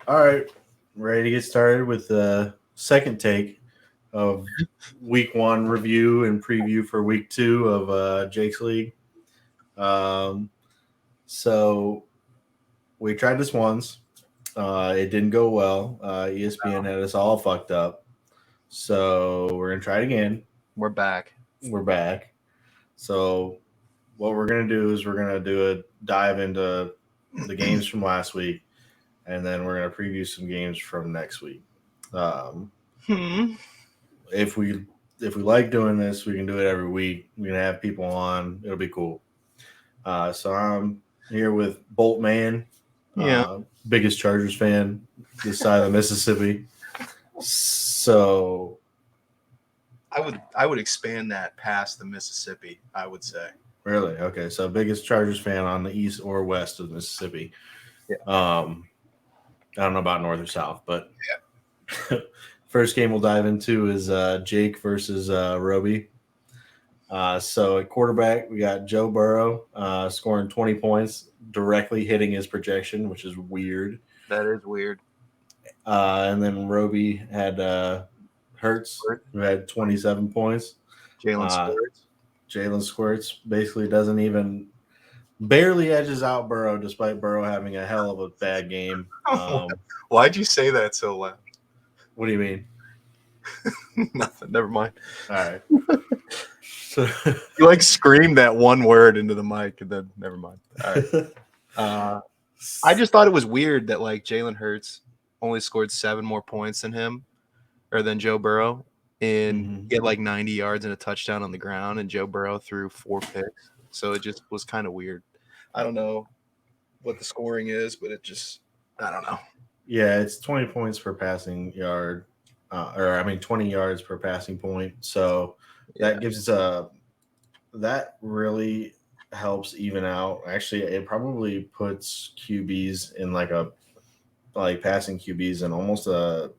All right, ready to get started with the second take of week one review and preview for week two of Jake's League. Um, so we tried this once. It didn't go well. ESPN had us all fucked up. So we're gonna try it again. We're back. We're back. So what we're gonna do is we're gonna do a dive into the games from last week, and then we're gonna preview some games from next week. Um, Hmm. if we like doing this, we can do it every week. We can have people on. It'll be cool. So I'm here with Bolt Man, Yeah. biggest Chargers fan this side of the Mississippi. So I would expand that past the Mississippi, I would say. really, okay. So biggest Chargers fan on the east or west of Mississippi. Yeah. I don't know about north or south, but first game we'll dive into is Jake versus Roby. So at quarterback, we got Joe Burrow scoring 20 points, directly hitting his projection, which is weird. That is weird. And then Roby had Hurts, who had 27 points. Jalen Squirts. Jalen Squirts basically doesn't even barely edges out Burrow, despite Burrow having a hell of a bad game. Why'd you say that so loud? What do you mean? Nothing. Never mind. All right. So, You like screamed that one word into the mic, and then never mind. All right. I just thought it was weird that like Jalen Hurts only scored 7 more points than him, or than Joe Burrow, and get like 90 yards and a touchdown on the ground, and Joe Burrow threw 4 picks. So it just was kind of weird. I don't know what the scoring is, but I don't know. Yeah, it's 20 points per passing yard, 20 yards per passing point. So that gives us that really helps even out. Actually, it probably puts QBs in like passing QBs in almost a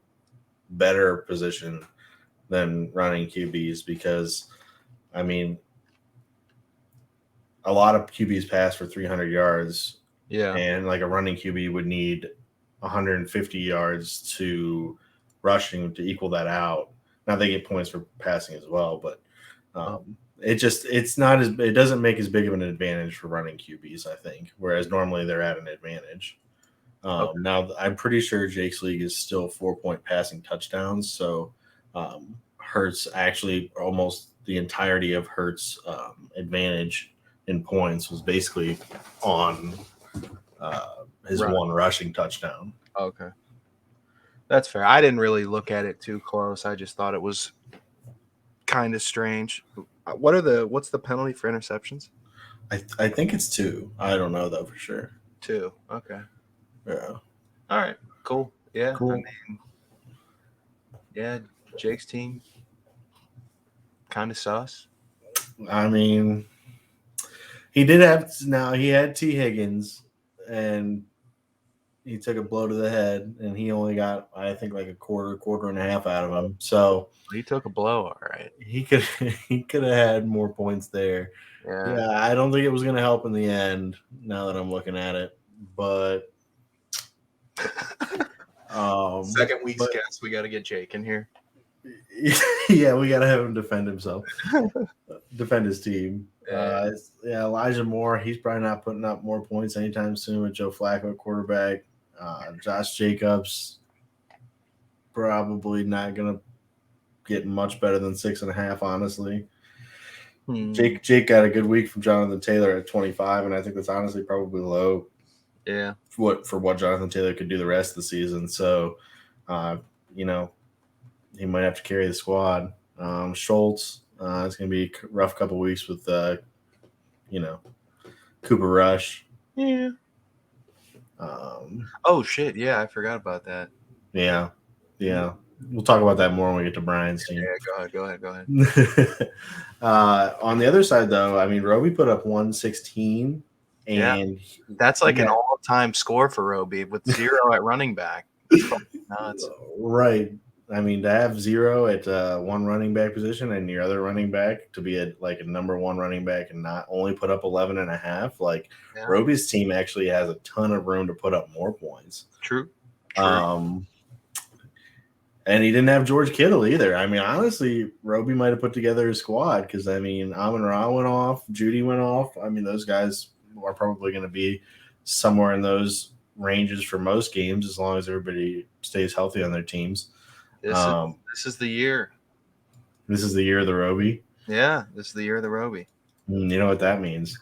better position than running QBs because, I mean, a lot of QBs pass for 300 yards. Yeah. And like a running QB would need 150 yards to rushing to equal that out. Now they get points for passing as well, but it doesn't make as big of an advantage for running QBs, I think, whereas normally they're at an advantage. Now I'm pretty sure Jake's League is still 4-point passing touchdowns, so Hurts actually almost the entirety of Hurts' advantage in points was basically on his one rushing touchdown. Okay. That's fair. I didn't really look at it too close. I just thought it was kind of strange. What's the penalty for interceptions? I think it's 2. I don't know though for sure. 2. Okay. Yeah. All right. Cool. Yeah. Cool. I mean, yeah, Jake's team kind of sus. I mean, he had T. Higgins, and he took a blow to the head, and he only got, I think, like a quarter and a half out of him. So he took a blow, all right. He could have had more points there. Yeah, I don't think it was going to help in the end. Now that I'm looking at it, but second week's guest, we got to get Jake in here. Yeah, we got to have him defend himself, defend his team. Elijah Moore, he's probably not putting up more points anytime soon with Joe Flacco at quarterback. Josh Jacobs, probably not going to get much better than 6.5, honestly. Jake got a good week from Jonathan Taylor at 25, and I think that's honestly probably low. Yeah. For what Jonathan Taylor could do the rest of the season. So, he might have to carry the squad. Schultz, it's going to be a rough couple weeks with, Cooper Rush. Yeah. Shit. Yeah, I forgot about that. Yeah. We'll talk about that more when we get to Brian's team. Yeah, go ahead. On the other side, though, I mean, Roby put up 116, and that's like an all-time score for Roby with 0 at running back. Nuts. Right. I mean, to have 0 at one running back position and your other running back to be a number 1 running back and not only put up 11.5, Roby's team actually has a ton of room to put up more points. True. And he didn't have George Kittle either. I mean, honestly, Roby might have put together a squad because, I mean, Amon-Ra went off, Judy went off. I mean, those guys are probably going to be somewhere in those ranges for most games as long as everybody stays healthy on their teams. This is the year. This is the year of the Roby. Yeah, this is the year of the Roby. You know what that means?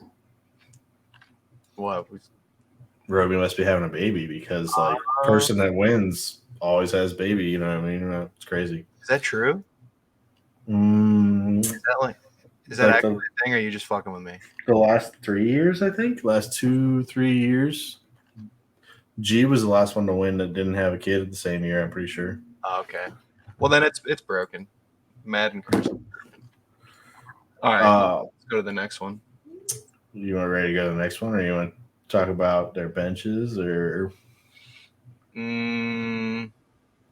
What? Roby must be having a baby because, like, person that wins always has baby. You know what I mean? It's crazy. Is that true? Is that actually a thing, or are you just fucking with me? The last 3 years, I think. Last 2-3 years. G was the last one to win that didn't have a kid the same year, I'm pretty sure. Oh, okay. Well, then it's broken. Madden Chris. All right, let's go to the next one. You want ready to go to the next one, or you want to talk about their benches, or?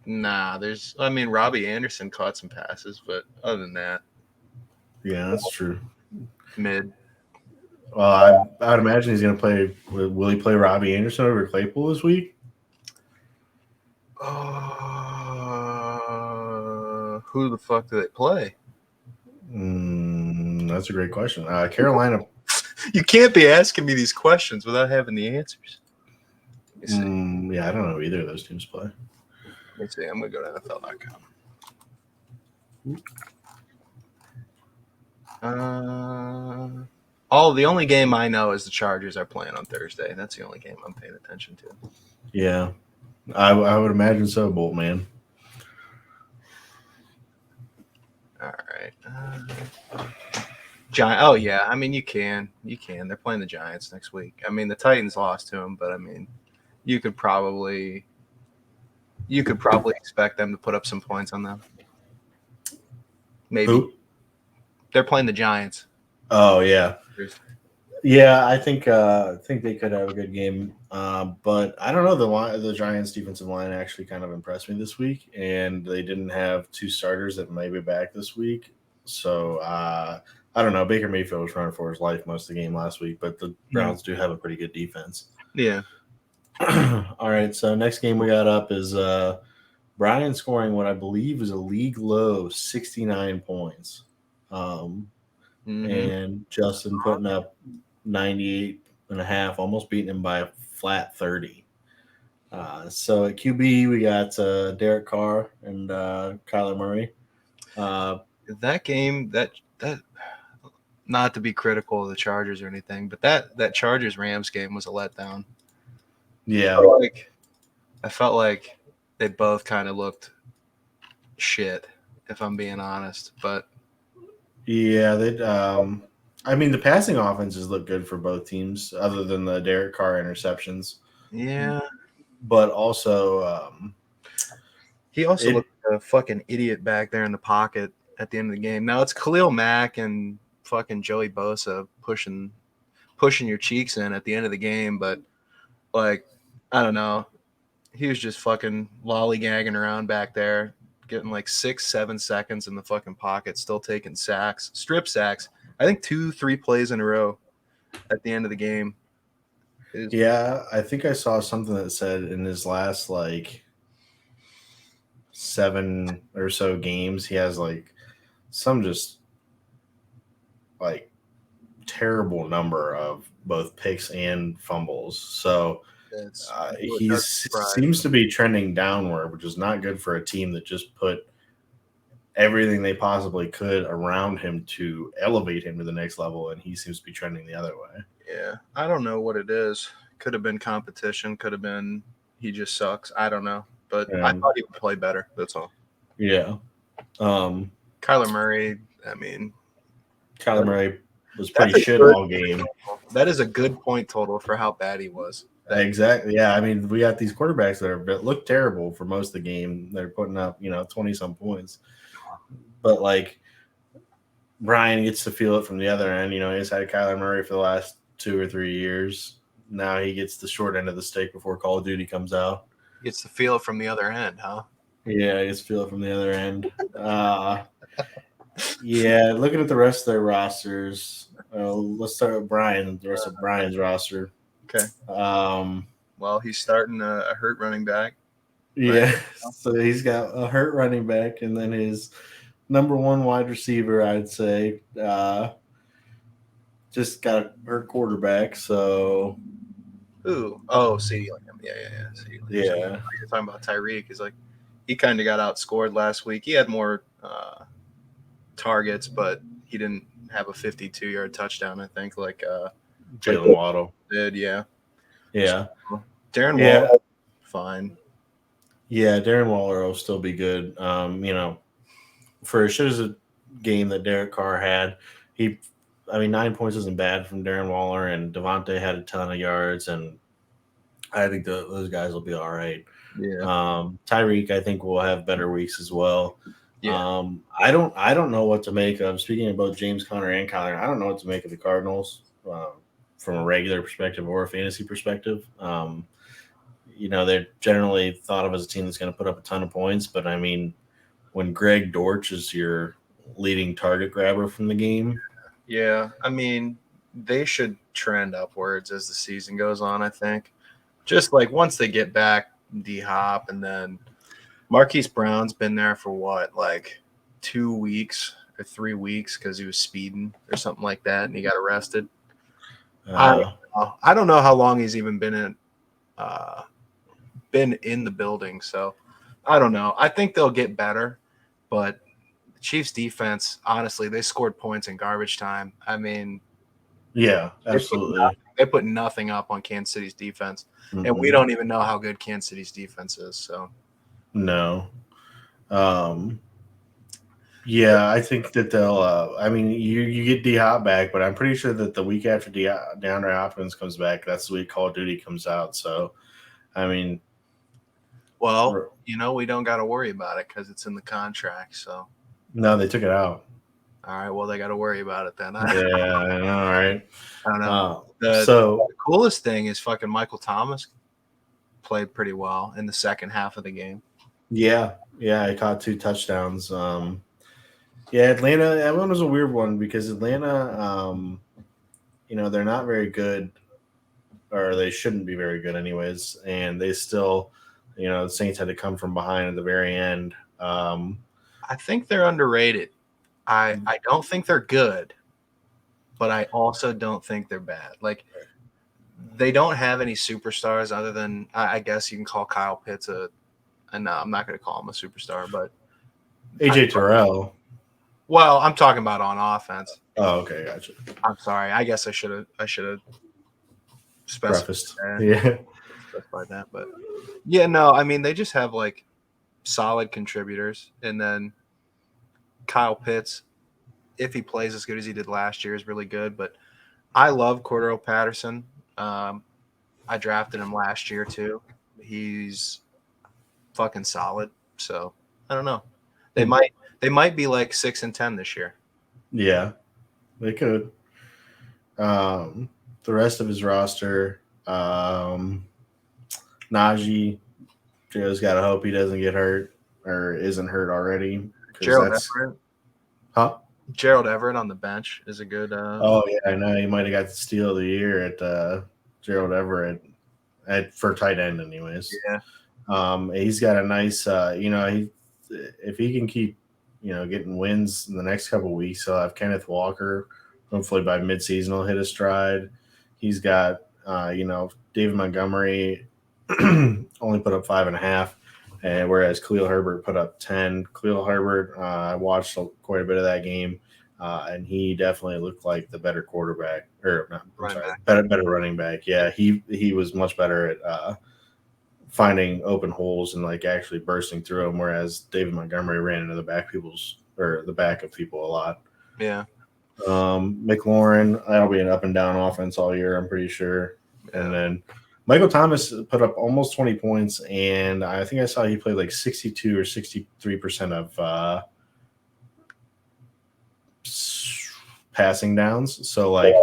Nah, Robbie Anderson caught some passes, but other than that. Yeah, that's true. Mid. Well, I'd imagine he's going to play. Will he play Robbie Anderson over Claypool this week? Who the fuck do they play? That's a great question. Carolina. You can't be asking me these questions without having the answers. Yeah, I don't know who either of those teams play. Let me see. I'm going to go to NFL.com. The only game I know is the Chargers are playing on Thursday. That's the only game I'm paying attention to. Yeah, I would imagine so, Bolt man. All right. Oh yeah, I mean you can. They're playing the Giants next week. I mean the Titans lost to them, but I mean you could probably expect them to put up some points on them. Maybe. Who? They're playing the Giants. Oh yeah. Yeah, I think they could have a good game, but I don't know. The Giants' defensive line actually kind of impressed me this week, and they didn't have two starters that may be back this week. So I don't know. Baker Mayfield was running for his life most of the game last week, but the Browns do have a pretty good defense. Yeah. All right, so next game we got up is Brian scoring what I believe is a league low 69 points, and Justin putting up 98.5, almost beating him by a flat 30. So at QB, we got Derek Carr and Kyler Murray. That game, that not to be critical of the Chargers or anything, but that Chargers-Rams game was a letdown. Yeah. I felt like they both kind of looked shit, if I'm being honest. But yeah, I mean, the passing offenses look good for both teams, other than the Derek Carr interceptions. Yeah, but also he also looked like a fucking idiot back there in the pocket at the end of the game. Now it's Khalil Mack and fucking Joey Bosa pushing your cheeks in at the end of the game, but like I don't know, he was just fucking lollygagging around back there, getting like 6-7 seconds in the fucking pocket, still taking sacks, strip sacks. I think 2-3 plays in a row at the end of the game. Yeah, I think I saw something that said in his last like 7 or so games, he has like some just like terrible number of both picks and fumbles. So he seems to be trending downward, which is not good for a team that just put everything they possibly could around him to elevate him to the next level, and he seems to be trending the other way. Yeah, I don't know what it is. Could have been competition. Could have been he just sucks. I don't know. But I thought he would play better. That's all. Yeah. Kyler Murray, I mean. Kyler Murray was pretty shit all game. That is a good point total for how bad he was. Exactly. Yeah. I mean, we got these quarterbacks that look terrible for most of the game. They're putting up, 20-some points. But, like, Brian gets to feel it from the other end. He's had Kyler Murray for the last 2 or 3 years. Now he gets the short end of the stick before Call of Duty comes out. Gets to feel it from the other end, huh? Yeah, he gets to feel it from the other end. Yeah, looking at the rest of their rosters, let's start with Brian. The rest of Brian's roster. Okay. Well, he's starting a hurt running back. Yeah. So he's got a hurt running back, and then his number one wide receiver, I'd say, just got a hurt quarterback. So Ooh, oh, CeeDee Lamb. Yeah. CeeDee Lamb. yeah, You're talking about Tyreek. He's like, he kind of got outscored last week. He had more targets, but he didn't have a 52-yard touchdown. I think like Jalen Waddle. did. Yeah. Yeah, Darren yeah, Waller, fine. yeah. Darren Waller will still be good. For as shit as a game that Derek Carr had, 9 points isn't bad from Darren Waller, and Devontae had a ton of yards, and I think those guys will be all right. Yeah. Tyreek, I think, will have better weeks as well. Yeah. I don't know what to make of. Speaking of both James Conner and Kyler, I don't know what to make of the Cardinals from a regular perspective or a fantasy perspective. They're generally thought of as a team that's going to put up a ton of points, but I mean, when Greg Dortch is your leading target grabber from the game, Yeah. I mean, they should trend upwards as the season goes on, I think. Just like once they get back D Hop, and then Marquise Brown's been there for what, like 2 weeks or 3 weeks because he was speeding or something like that, and he got arrested. I don't know how long he's even been in the building, so I don't know. I think they'll get better, but the Chiefs defense, honestly, they scored points in garbage time. I mean, yeah, absolutely. they put nothing up on Kansas City's defense, Mm-hmm. and we don't even know how good Kansas City's defense is. So no. Yeah, I think that they'll. You get D Hop back, but I'm pretty sure that the week after DeAndre Hopkins comes back, that's the week Call of Duty comes out. So, I mean, well, we don't got to worry about it because it's in the contract. So, no, they took it out. All right, well, they got to worry about it then. Yeah, I know, right? I don't know. The coolest thing is fucking Michael Thomas played pretty well in the second half of the game. Yeah, he caught 2 touchdowns. Atlanta, that one was a weird one because Atlanta, they're not very good, or they shouldn't be very good anyways, and they still, the Saints had to come from behind at the very end. I think they're underrated. I don't think they're good, but I also don't think they're bad. Like, they don't have any superstars other than, I guess you can call Kyle Pitts no, I'm not going to call him a superstar, but AJ Terrell. Well, I'm talking about on offense. Oh, okay, gotcha. I'm sorry. I guess I should have specified that. But yeah, no, I mean, they just have like solid contributors, and then Kyle Pitts, if he plays as good as he did last year, is really good. But I love Cordero Patterson. I drafted him last year too. He's fucking solid. So I don't know. They might be like 6-10 this year. Yeah, they could. The rest of his roster, Najee, Joe's got to hope he doesn't get hurt or isn't hurt already. Gerald Everett. Huh? Gerald Everett on the bench is a good. Oh yeah, I know. He might have got the steal of the year at Gerald Everett for tight end, anyways. Yeah. He's got a nice. If he can keep, getting wins in the next couple of weeks, he'll have Kenneth Walker. Hopefully by midseason, he'll hit a stride. He's got, David Montgomery only put up 5.5, and whereas Khalil Herbert put up 10. Khalil Herbert, I watched quite a bit of that game, and he definitely looked like the better quarterback, better running back. Yeah, he was much better at finding open holes and like actually bursting through them, whereas David Montgomery ran into the back of people a lot. Yeah. McLaurin, that'll be an up and down offense all year, I'm pretty sure. Yeah. And then Michael Thomas put up almost 20 points, and I think I saw he played like 62 or 63% of passing downs. So like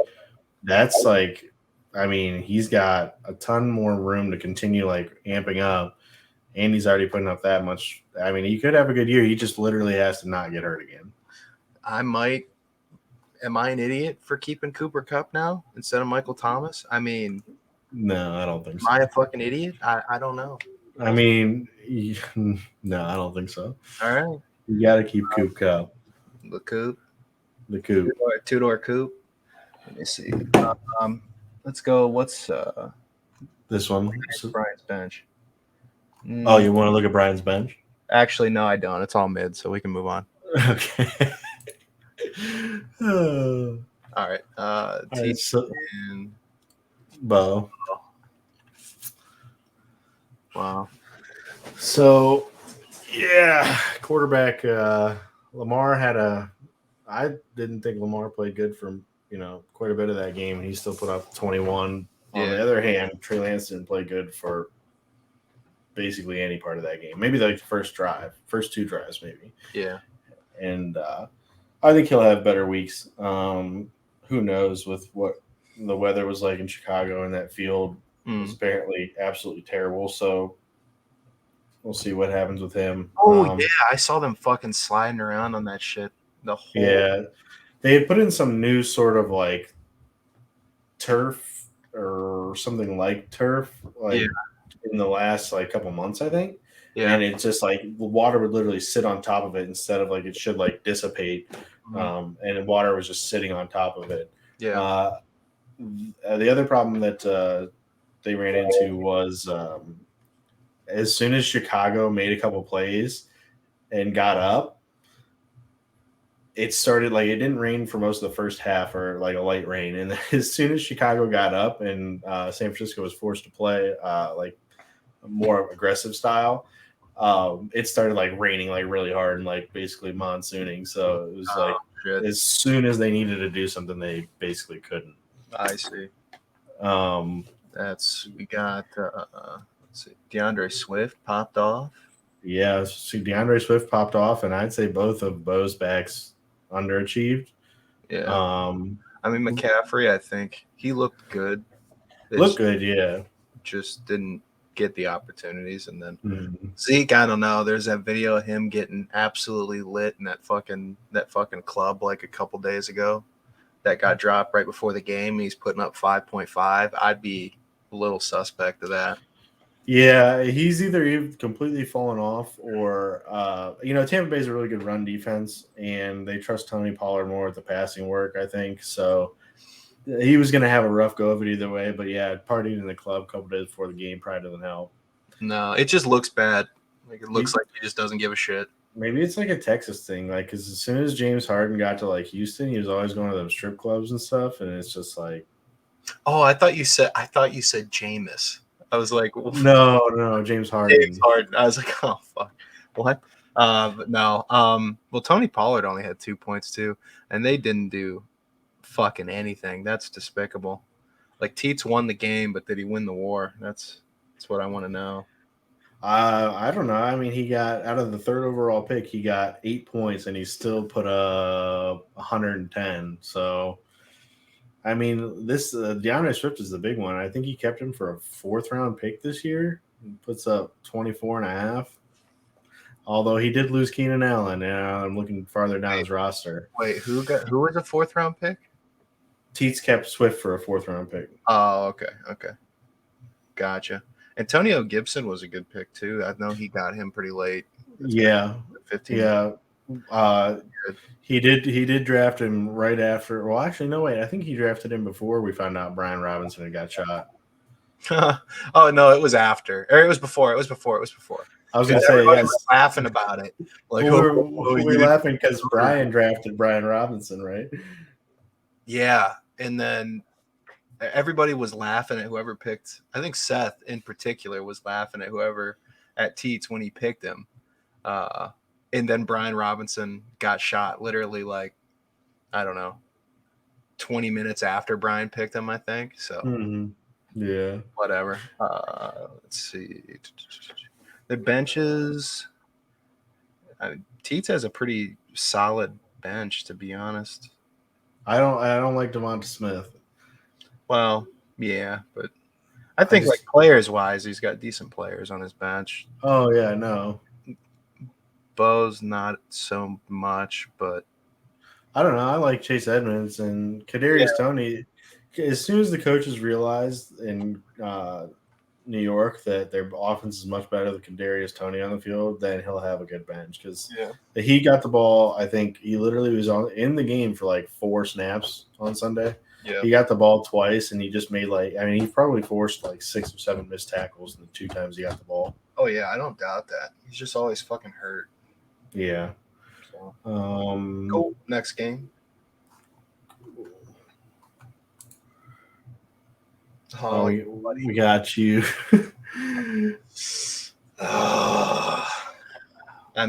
that's like, I mean, he's got a ton more room to continue like amping up, and he's already putting up that much. I mean, he could have a good year. He just literally has to not get hurt again. Am I an idiot for keeping Cooper Kupp now instead of Michael Thomas? I mean, no, I don't think so. Am I a fucking idiot? I don't know. I mean, no, I don't think so. All right, You got to keep Coop Cup, the coupe, the Coop. two-door coupe. Let me see. Um, let's go. What's This one. Brian's bench? Oh, Mm, you want to look at Brian's bench? actually, no, I don't. It's all mid, so we can move on. Okay. All All right. right, so and Bo. wow. So yeah, quarterback Lamar had a. I didn't think Lamar played good for quite a bit of that game, and he still put up 21. On Yeah. the other hand, Trey Lance didn't play good for basically any part of that game. Maybe like the first two drives, maybe. Yeah. And I think he'll have better weeks. Who knows with what the weather was like in Chicago, and that field was apparently absolutely terrible. So we'll see what happens with him. Oh yeah, I saw them fucking sliding around on that shit. The whole Yeah, they had put in some new sort of like turf or something like turf, like in the last like couple months, I think. Yeah. And it's just like the water would literally sit on top of it instead of like it should like dissipate. And the water was just sitting on top of it. Yeah. The other problem that they ran into was as soon as Chicago made a couple plays and got up, it started like it didn't rain for most of the first half or like a light rain. And as soon as Chicago got up and San Francisco was forced to play like a more aggressive style, it started like raining like really hard and like basically monsooning. So it was like shit. as soon as they needed to do something, they basically couldn't. I see. We got let's see, DeAndre Swift popped off. Yeah, so DeAndre Swift popped off, and I'd say both of Bo's backs underachieved. Yeah. I mean McCaffrey, I think he looked good. Looked good, yeah. Just didn't get the opportunities, and then Zeke, I don't know. There's that video of him getting absolutely lit in that fucking club like a couple days ago. That got dropped right before the game. He's putting up 5.5. I'd be a little suspect of that. Yeah, he's either completely fallen off or, Tampa Bay's a really good run defense, and they trust Tony Pollard more with the passing work, I think. So he was going to have a rough go of it either way. But, yeah, partying in the club a couple days before the game probably doesn't help. No, it just looks bad. Like it looks like he just doesn't give a shit. Maybe it's like a Texas thing, like because as soon as James Harden got to like Houston, he was always going to those strip clubs and stuff, and it's just like, oh, I thought you said Jameis. I was like, no, James Harden. James Harden. I was like, oh fuck, what? But no. Well, Tony Pollard only had 2 points too, and they didn't do fucking anything. That's despicable. Like Teets won the game, but did he win the war? That's what I want to know. I don't know. I mean, he got out of the third overall pick, he got 8 points, and he still put up 110. So, I mean, this DeAndre Swift is the big one. I think he kept him for a fourth round pick this year. He puts up 24 and a half. Although he did lose Keenan Allen, and I'm looking farther down his roster. Wait, who was a fourth round pick? Teets kept Swift for a fourth round pick. Oh, okay, gotcha. Antonio Gibson was a good pick too. I know he got him pretty late. Yeah, 15. Yeah, he did draft him right after. Well, actually, no wait. I think he drafted him before we found out Brian Robinson had got shot. Oh no, it was after, or it was before. It was before. I was going to say, yes. Was laughing about it. Like we're laughing because Brian drafted Brian Robinson, right? Yeah, and then everybody was laughing at whoever picked. I think Seth in particular was laughing at whoever at Teets when he picked him. And then Brian Robinson got shot literally like, I don't know, 20 minutes after Brian picked him, I think. So, yeah, whatever. Let's see. The benches. Teets has a pretty solid bench, to be honest. I don't like Devonta Smith. Well, yeah, but I think like players-wise, he's got decent players on his bench. Oh, yeah, no. Bo's not so much, but I don't know. I like Chase Edmonds and Kadarius Toney. As soon as the coaches realized and New York that their offense is much better than Kadarius Toney on the field, then he'll have a good bench because he got the ball. I think he literally was in the game for like 4 snaps on Sunday. Yeah. He got the ball twice, and he just made he probably forced like 6 or 7 missed tackles in the 2 times he got the ball. Oh yeah, I don't doubt that. He's just always fucking hurt. Yeah. So. Go next game. Oh, we got you. I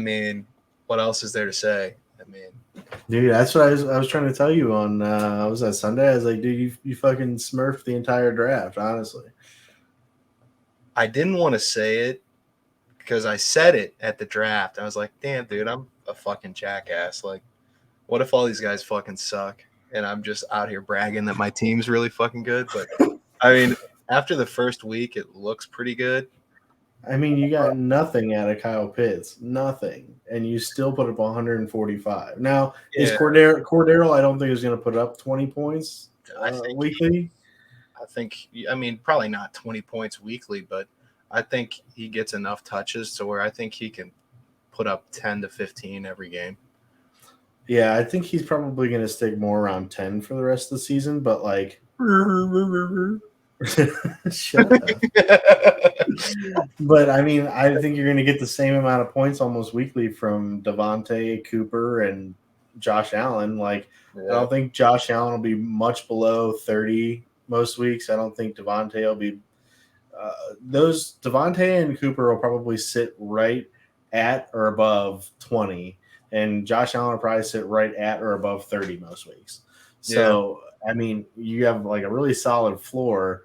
mean, what else is there to say? I mean, dude, that's what I was trying to tell you on was that Sunday? I was like, dude, you fucking smurfed the entire draft, honestly. I didn't want to say it because I said it at the draft. I was like, damn, dude, I'm a fucking jackass. Like, what if all these guys fucking suck and I'm just out here bragging that my team's really fucking good? But I mean, after the first week, it looks pretty good. I mean, you got nothing out of Kyle Pitts, nothing, and you still put up 145. Now, is Cordero? I don't think is going to put up 20 points weekly. I mean, probably not 20 points weekly, but I think he gets enough touches to where I think he can put up 10 to 15 every game. Yeah, I think he's probably going to stick more around 10 for the rest of the season, but like. Shut up. But I mean, I think you're going to get the same amount of points almost weekly from Devontae, Cooper, and Josh Allen. Like, I don't think Josh Allen will be much below 30 most weeks. I don't think Devontae will be. Those Devontae and Cooper will probably sit right at or above 20, and Josh Allen will probably sit right at or above 30 most weeks. So, I mean, you have like a really solid floor.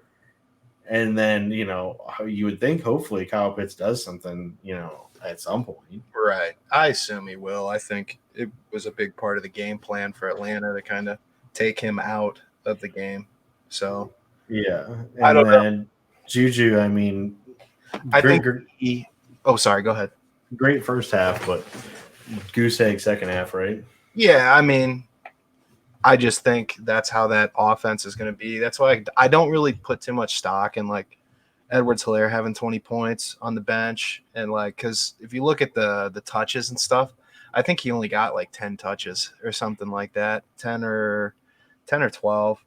And then, you would think hopefully Kyle Pitts does something, at some point. Right. I assume he will. I think it was a big part of the game plan for Atlanta to kind of take him out of the game. So, yeah. And I don't know. Juju, I mean, sorry, go ahead. Great first half, but goose egg second half, right? Yeah, I mean, I just think that's how that offense is going to be. That's why I don't really put too much stock in like Edwards-Helaire having 20 points on the bench. And like, because if you look at the touches and stuff, I think he only got like 10 touches or something like that, 10 or 12.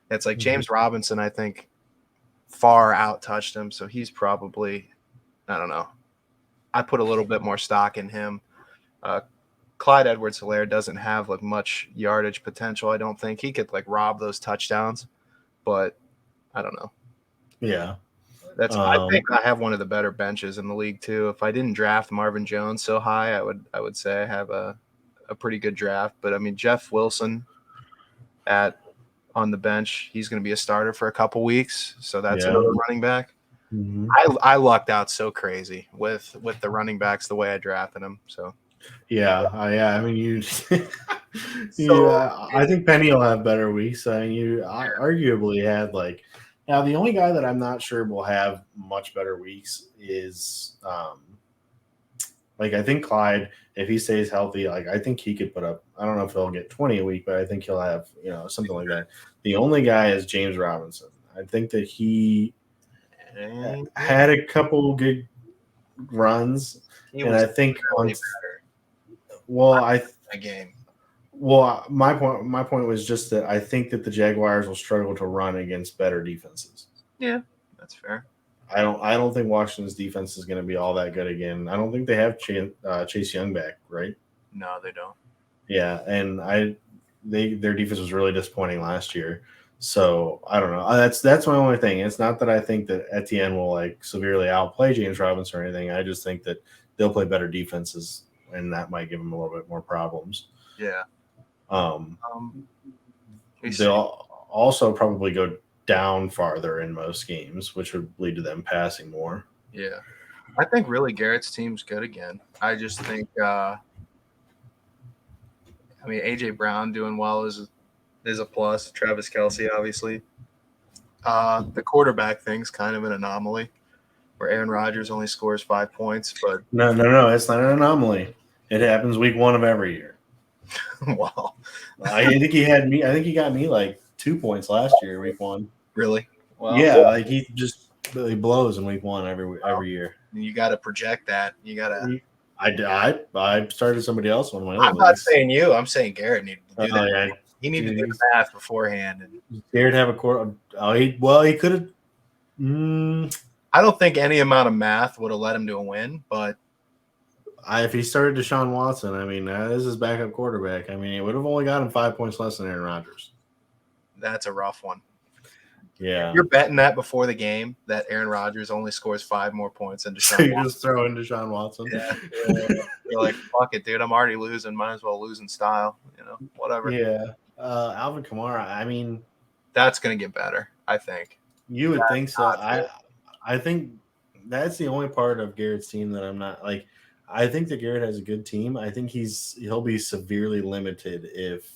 It's like James Robinson, I think, far out touched him. So he's probably, I don't know. I put a little bit more stock in him. Clyde Edwards-Helaire doesn't have like much yardage potential. I don't think he could like rob those touchdowns, but I don't know. Yeah. I think I have one of the better benches in the league too. If I didn't draft Marvin Jones so high, I would say I have a pretty good draft. But I mean, Jeff Wilson on the bench, he's going to be a starter for a couple weeks. So that's another running back. Mm-hmm. I lucked out so crazy with the running backs the way I drafted them. So. Yeah. I mean, I think Penny will have better weeks. I mean, you arguably had like. Now, the only guy that I'm not sure will have much better weeks is, I think Clyde, if he stays healthy, like I think he could put up. I don't know if he'll get 20 a week, but I think he'll have something like that. The only guy is James Robinson. I think that he had a couple good runs, and I think really game. Well, my point was just that I think that the Jaguars will struggle to run against better defenses. Yeah, that's fair. I don't think Washington's defense is going to be all that good again. I don't think they have Chase Young back, right? No, they don't. Yeah, and their defense was really disappointing last year. So I don't know. That's my only thing. It's not that I think that Etienne will like severely outplay James Robinson or anything. I just think that they'll play better defenses, and that might give them a little bit more problems. Yeah. They'll also probably go down farther in most games, which would lead to them passing more. Yeah. I think really Garrett's team's good again. I just think, A.J. Brown doing well is a plus. Travis Kelce, obviously. The quarterback thing's kind of an anomaly where Aaron Rodgers only scores 5 points. But No, it's not an anomaly. It happens week 1 of every year. Wow. I think he got me like 2 points last year, week 1. Really? Wow. Yeah, like he just he blows in week 1 every year. You got to project that. You got to. I started somebody else on my I'm other not leagues. saying you. I'm saying Garrett needed to do that. Yeah. He needed to do Jeez. the math beforehand. And Scared to have a quarter. He could have. I don't think any amount of math would have led him to a win, but If he started Deshaun Watson, I mean, this is backup quarterback. I mean, it would have only got him 5 points less than Aaron Rodgers. that's a rough one. Yeah. If you're betting that before the game that Aaron Rodgers only scores 5 more points than Deshaun So you Watson. just throw in Deshaun Watson. Yeah. You're like, fuck it, dude. I'm already losing. Might as well lose in style. Whatever. Yeah. Alvin Kamara, I mean, that's going to get better, I think. You would think so. I think that's the only part of Garrett's team that I'm not like. I think that Garrett has a good team. I think he'll be severely limited if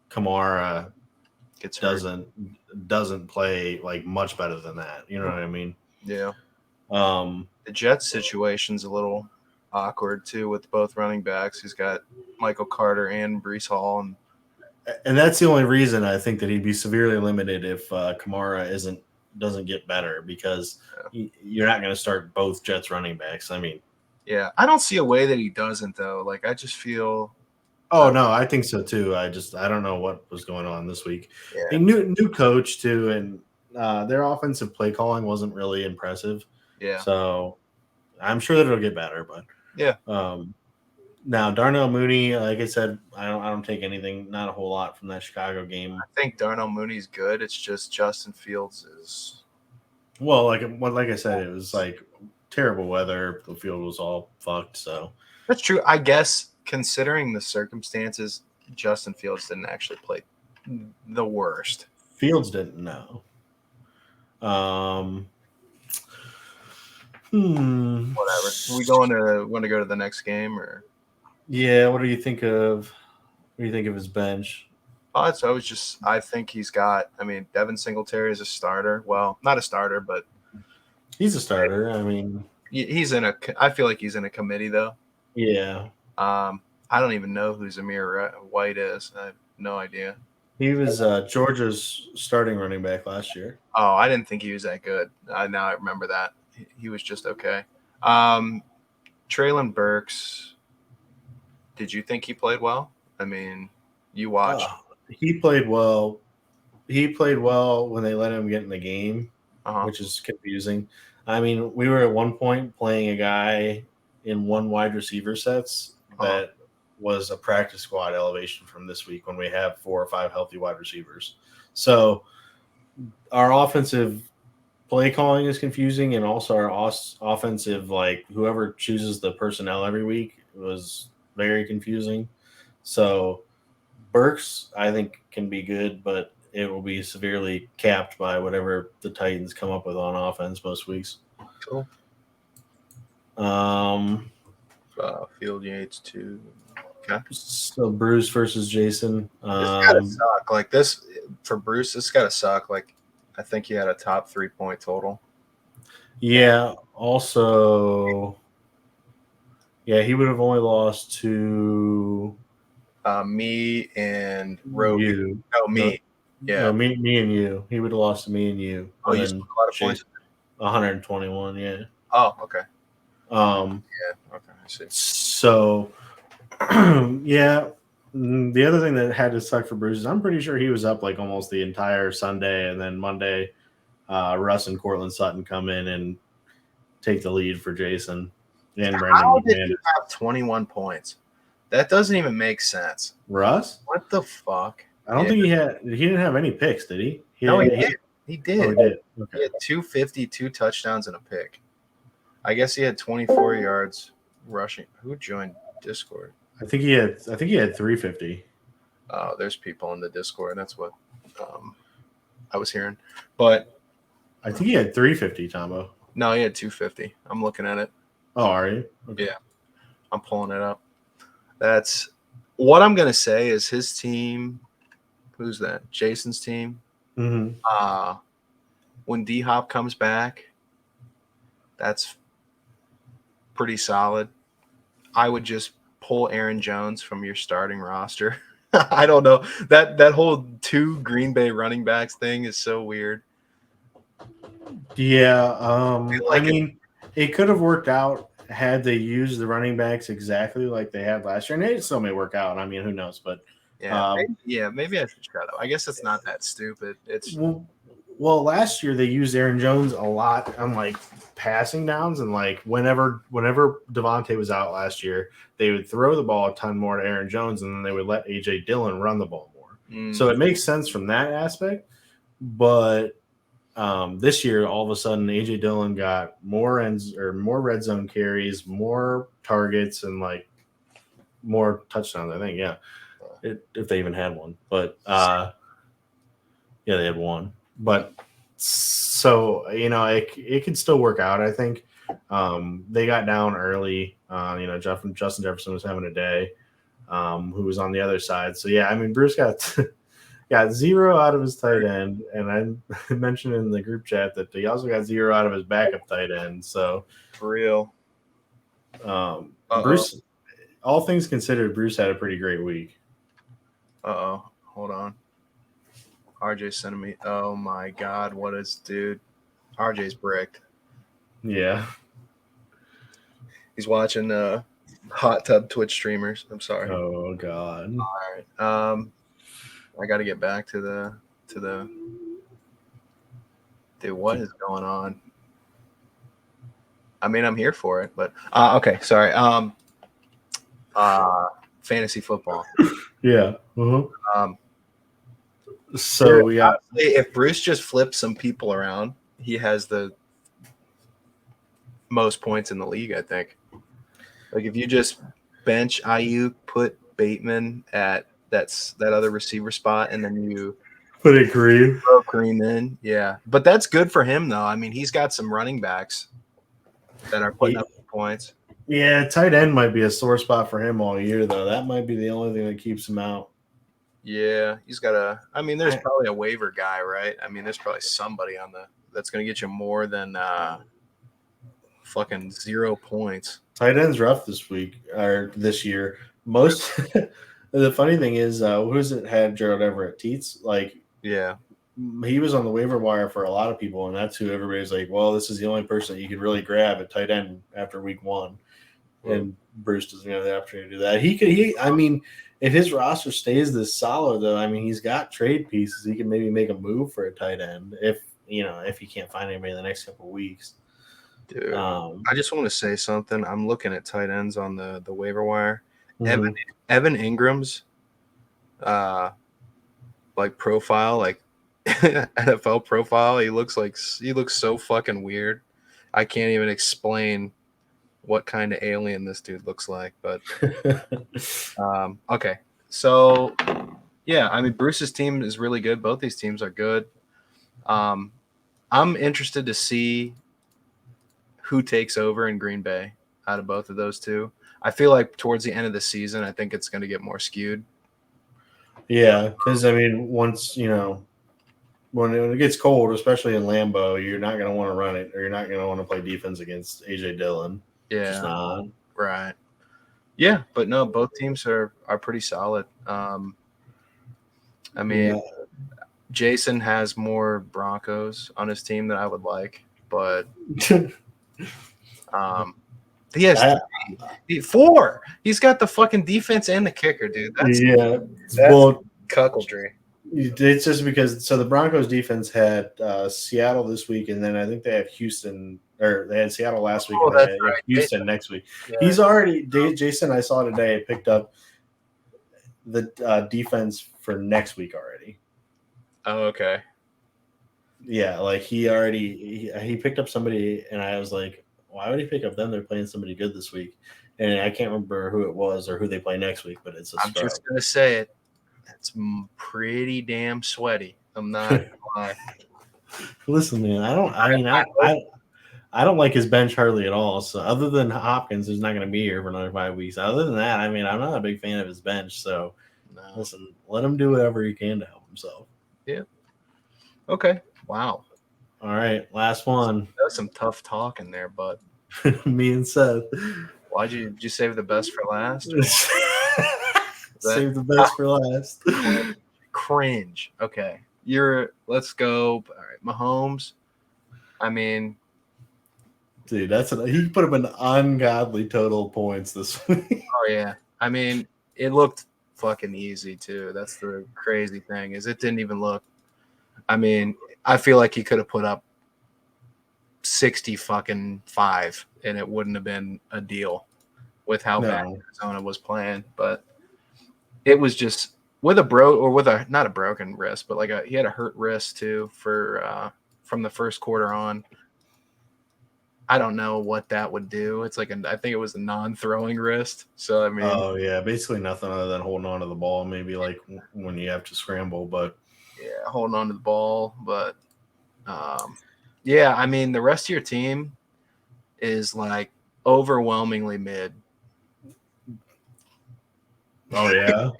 Kamara doesn't play like much better than that. You know what I mean? Yeah. The Jets situation's a little awkward too with both running backs. He's got Michael Carter and Breece Hall, and that's the only reason I think that he'd be severely limited if Kamara doesn't get better, because you're not going to start both Jets running backs. I mean, yeah, I don't see a way that he doesn't though. Like I just feel. Oh no, I think so too. I don't know what was going on this week. Yeah. A new coach too, and their offensive play calling wasn't really impressive. Yeah. So I'm sure that it'll get better, but yeah. Now Darnell Mooney, like I said, I don't take anything, not a whole lot from that Chicago game. I think Darnell Mooney's good. It's just Justin Fields is. Well, like I said, it was like terrible weather. The field was all fucked. So that's true. I guess considering the circumstances, Justin Fields didn't actually play the worst. Fields didn't know. Whatever. We want to go to the next game or? Yeah. What do you think of his bench? I think he's got. I mean, Devin Singletary is a starter. Well, not a starter, but he's a starter. I mean, he's in a. I feel like he's in a committee though. Yeah. I don't even know who Zamir White is. I have no idea. He was Georgia's starting running back last year. Oh, I didn't think he was that good. Now I remember that. He was just okay. Treylon Burks, did you think he played well? I mean, you watched. He played well. He played well when they let him get in the game, which is confusing. I mean, we were at one point playing a guy in one wide receiver sets that was a practice squad elevation from this week when we have 4 or 5 healthy wide receivers. So our offensive play calling is confusing, and also our offensive, like whoever chooses the personnel every week, was very confusing. So Burks, I think, can be good, but it will be severely capped by whatever the Titans come up with on offense most weeks. Cool. Field Yates too. Okay. So Bruce versus Jason. This gotta suck. Like this for Bruce, this gotta suck. Like I think he had a top 3-point total. Yeah. Also, yeah, he would have only lost to me and Roby. You. No, me. Yeah. No, me and you. He would have lost to me and you. Oh, you scored a lot of points. 121. Yeah. Oh, okay. Yeah. Okay. I see. So, yeah. The other thing that had to suck for Bruce is I'm pretty sure he was up like almost the entire Sunday, and then Monday, Russ and Cortland Sutton come in and take the lead for Jason and Brandon. How did he have 21 points? That doesn't even make sense. Russ? What the fuck? I don't think he didn't have any picks, did he? He did. Oh, he did. Okay. He had 250, 2 touchdowns, and a pick. I guess he had 24 yards rushing. Who joined Discord? I think he had 350. Oh, there's people in the Discord. That's what I was hearing. But I think he had 350, Tombo. No, he had 250. I'm looking at it. Oh, are you? Okay. Yeah. I'm pulling it up. That's what I'm going to say is his team. Who's that? Jason's team. Mm-hmm. When D-Hop comes back, that's pretty solid. I would just pull Aaron Jones from your starting roster. I don't know. That whole 2 Green Bay running backs thing is so weird. Yeah, feel I like mean, it could have worked out had they used the running backs exactly like they had last year, and it still may work out. I mean, who knows? But um, maybe I should shut up. I guess it's not that stupid. It's well, last year they used Aaron Jones a lot on like passing downs, and like whenever Devontae was out last year, they would throw the ball a ton more to Aaron Jones, and then they would let AJ Dillon run the ball more. So it makes sense from that aspect, but this year, all of a sudden, AJ Dillon got more red zone carries, more targets, and like more touchdowns. I think, yeah, if they even had one. But yeah, they had one. But so it could still work out. I think they got down early. Justin Jefferson was having a day. Who was on the other side? So yeah, I mean, Bruce got. Got 0 out of his tight end, and I mentioned in the group chat that he also got 0 out of his backup tight end. So, for real. Bruce, all things considered, Bruce had a pretty great week. Hold on. RJ sent me. Oh my God, what is dude? RJ's bricked. Yeah. He's watching hot tub Twitch streamers. I'm sorry. Oh God. All right. I got to get back to the dude. What is going on? I mean, I'm here for it, but okay. Sorry. Fantasy football. Yeah. So dude, we got. If Bruce just flips some people around, he has the most points in the league, I think. Like if you just bench Ayuk, put Bateman at that other receiver spot, and then you put it Kareem. Throw Kareem in, yeah. But that's good for him, though. I mean, he's got some running backs that are putting up points. Yeah, tight end might be a sore spot for him all year, though. That might be the only thing that keeps him out. Yeah, he's got a. I mean, there's probably a waiver guy, right? I mean, there's probably somebody on that's going to get you more than fucking 0 points. Tight end's rough this week or this year. Most the funny thing is, who's it had Gerald Everett? Teets? Like, yeah, he was on the waiver wire for a lot of people, and that's who everybody's like, well, this is the only person that you could really grab at tight end after week 1. And Bruce doesn't have the opportunity to do that. I mean, if his roster stays this solid, though, I mean, he's got trade pieces. He can maybe make a move for a tight end if he can't find anybody in the next couple of weeks. Dude, I just want to say something. I'm looking at tight ends on the waiver wire. Mm-hmm. Evan Ingram's like profile, like NFL profile, he looks so fucking weird. I can't even explain what kind of alien this dude looks like, but okay. So yeah, I mean, Bruce's team is really good. Both these teams are good. I'm interested to see who takes over in Green Bay out of both of those two. I feel like towards the end of the season, I think it's going to get more skewed. Yeah, because I mean, once when it gets cold, especially in Lambeau, you're not going to want to run it, or you're not going to want to play defense against AJ Dillon. Yeah, just not. Right. Yeah, but no, both teams are pretty solid. I mean, Jason has more Broncos on his team than I would like, but he has 4. He's got the fucking defense and the kicker, dude. That's cuckoldry. It's just because the Broncos defense had Seattle this week, and then I think they have Houston, or they had Seattle last week, and they had Houston next week. Yeah. He's already Jason. I saw today picked up the defense for next week already. Oh, okay. Yeah, like he picked up somebody, and I was like, why would he pick up them? They're playing somebody good this week, and I can't remember who it was or who they play next week, but it's a Stroud. Just gonna say it. It's pretty damn sweaty. I'm not gonna lie. Listen, man, I don't like his bench hardly at all. So other than Hopkins, who's not going to be here for another 5 weeks. Other than that, I mean, I'm not a big fan of his bench. So listen, let him do whatever he can to help himself. Yeah. Okay. Wow. All right, last one. That was some tough talk in there, bud. Me and Seth. Did you save the best for last? Save the best for last. Cringe. Okay. Let's go. All right. Mahomes. I mean, Dude, he put up an ungodly total of points this week. oh yeah. I mean, it looked fucking easy too. That's the crazy thing is it didn't even look. I mean, I feel like he could have put up 60 fucking 5 and it wouldn't have been a deal with how bad Arizona was playing. But it was just with a not a broken wrist, but he had a hurt wrist too for from the first quarter on. I don't know what that would do. It's I think it was a non-throwing wrist. So I mean, oh yeah, basically nothing other than holding on to the ball. Maybe like when you have to scramble, but yeah, holding on to the ball. But yeah, I mean, the rest of your team is like overwhelmingly mid. Oh yeah.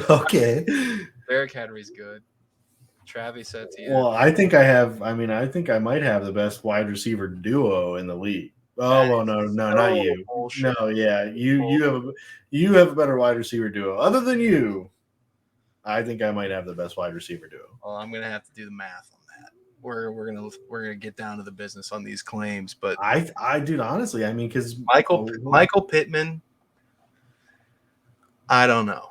Okay. Derrick Henry's good. Travis Etienne. Well, I think I might have the best wide receiver duo in the league. Oh well, no, not you. Bullshit. No, yeah, you have a better wide receiver duo. Other than you, I think I might have the best wide receiver duo. Well, I'm gonna have to do the math on that. We're gonna get down to the business on these claims, but I dude, honestly, I mean, because Michael Pittman, I don't know.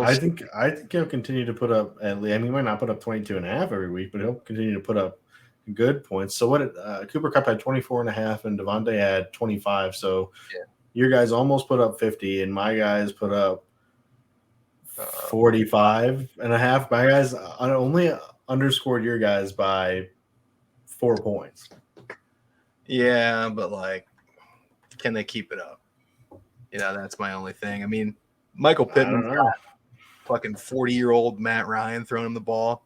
I think he'll continue to put up at least. I mean, he might not put up 22.5 every week, but he'll continue to put up good points. So what? Cooper Kupp had 24.5, and Devontae had 25. So your guys almost put up 50, and my guys put up 45.5. My guys only underscored your guys by 4 points. Yeah, but can they keep it up? That's my only thing. I mean, Michael Pittman got fucking 40-year-old Matt Ryan throwing him the ball.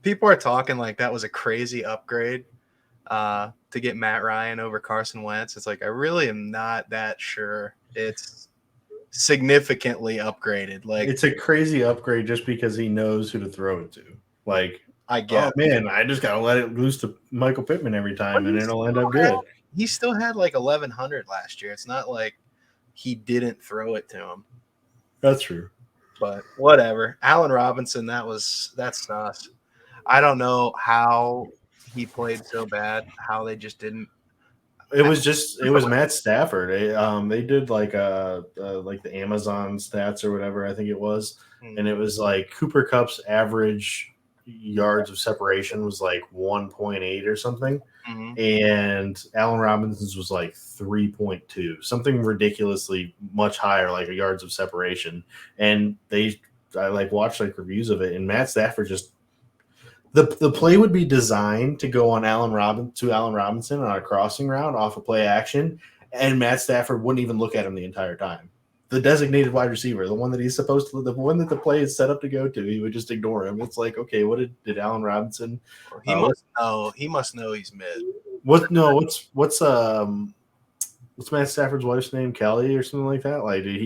People are talking like that was a crazy upgrade to get Matt Ryan over Carson Wentz. It's I really am not that sure. It's significantly upgraded. It's a crazy upgrade just because he knows who to throw it to. I guess. Oh man, I just gotta let it loose to Michael Pittman every time, and it'll end up good. He still had 1,100 last year. It's not like he didn't throw it to him. That's true. But whatever. Allen Robinson, that's sus. I don't know how he played so bad, how they just didn't. It was Matt Stafford. They did like the Amazon stats or whatever, I think it was. And it was Cooper Kupp's average yards of separation was 1.8 or something. Mm-hmm. And Allen Robinson's was 3.2, something ridiculously much higher, yards of separation. And I watched reviews of it, and Matt Stafford just the play would be designed to go on Allen Robinson on a crossing route off a play action, and Matt Stafford wouldn't even look at him the entire time. The designated wide receiver, the one that he's supposed to, the one that the play is set up to go to, he would just ignore him. It's okay, what did Allen Robinson? He must know. He must know he's mid. What's Matt Stafford's wife's name? Kelly or something like that? Did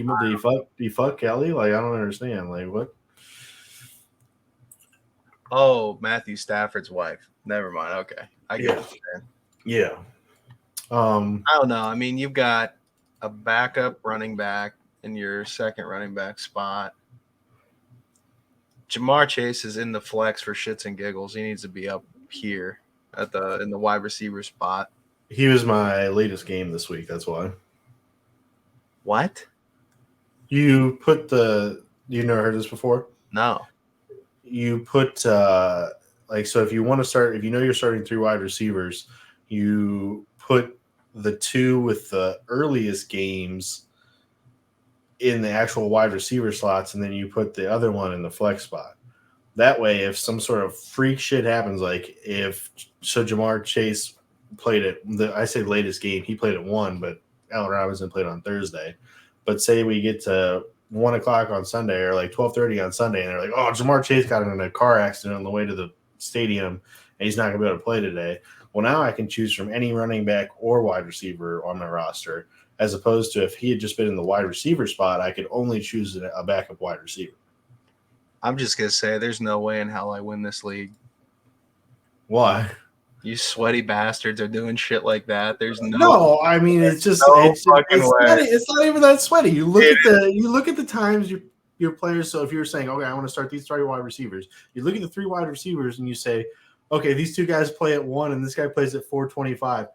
he fuck Kelly? I don't understand. What? Oh, Matthew Stafford's wife. Never mind. Okay, I get it. Yeah. I don't know. I mean, you've got a backup running back in your second running back spot. Jamar Chase is in the flex for shits and giggles. He needs to be up here in the wide receiver spot. He was my latest game this week. That's why. What? You never heard this before? No. You put so if you want to start, if you know you're starting 3 wide receivers, you put the 2 with the earliest games in the actual wide receiver slots, and then you put the other one in the flex spot. That way, if some sort of freak shit happens, Jamar Chase played it, I say latest game, he played at 1, but Allen Robinson played on Thursday. But say we get to 1 o'clock on Sunday or 12:30 on Sunday, and they're oh, Jamar Chase got in a car accident on the way to the stadium, and he's not going to be able to play today. Well, now I can choose from any running back or wide receiver on my roster, as opposed to if he had just been in the wide receiver spot, I could only choose a backup wide receiver. I'm just going to say there's no way in hell I win this league. Why? You sweaty bastards are doing shit like that. There's no. I mean, it's just it's not even that sweaty. You look at the times your players. So if you're saying, okay, I want to start these 3 wide receivers, you look at the 3 wide receivers and you say, Okay, these two guys play at 1 and this guy plays at 425.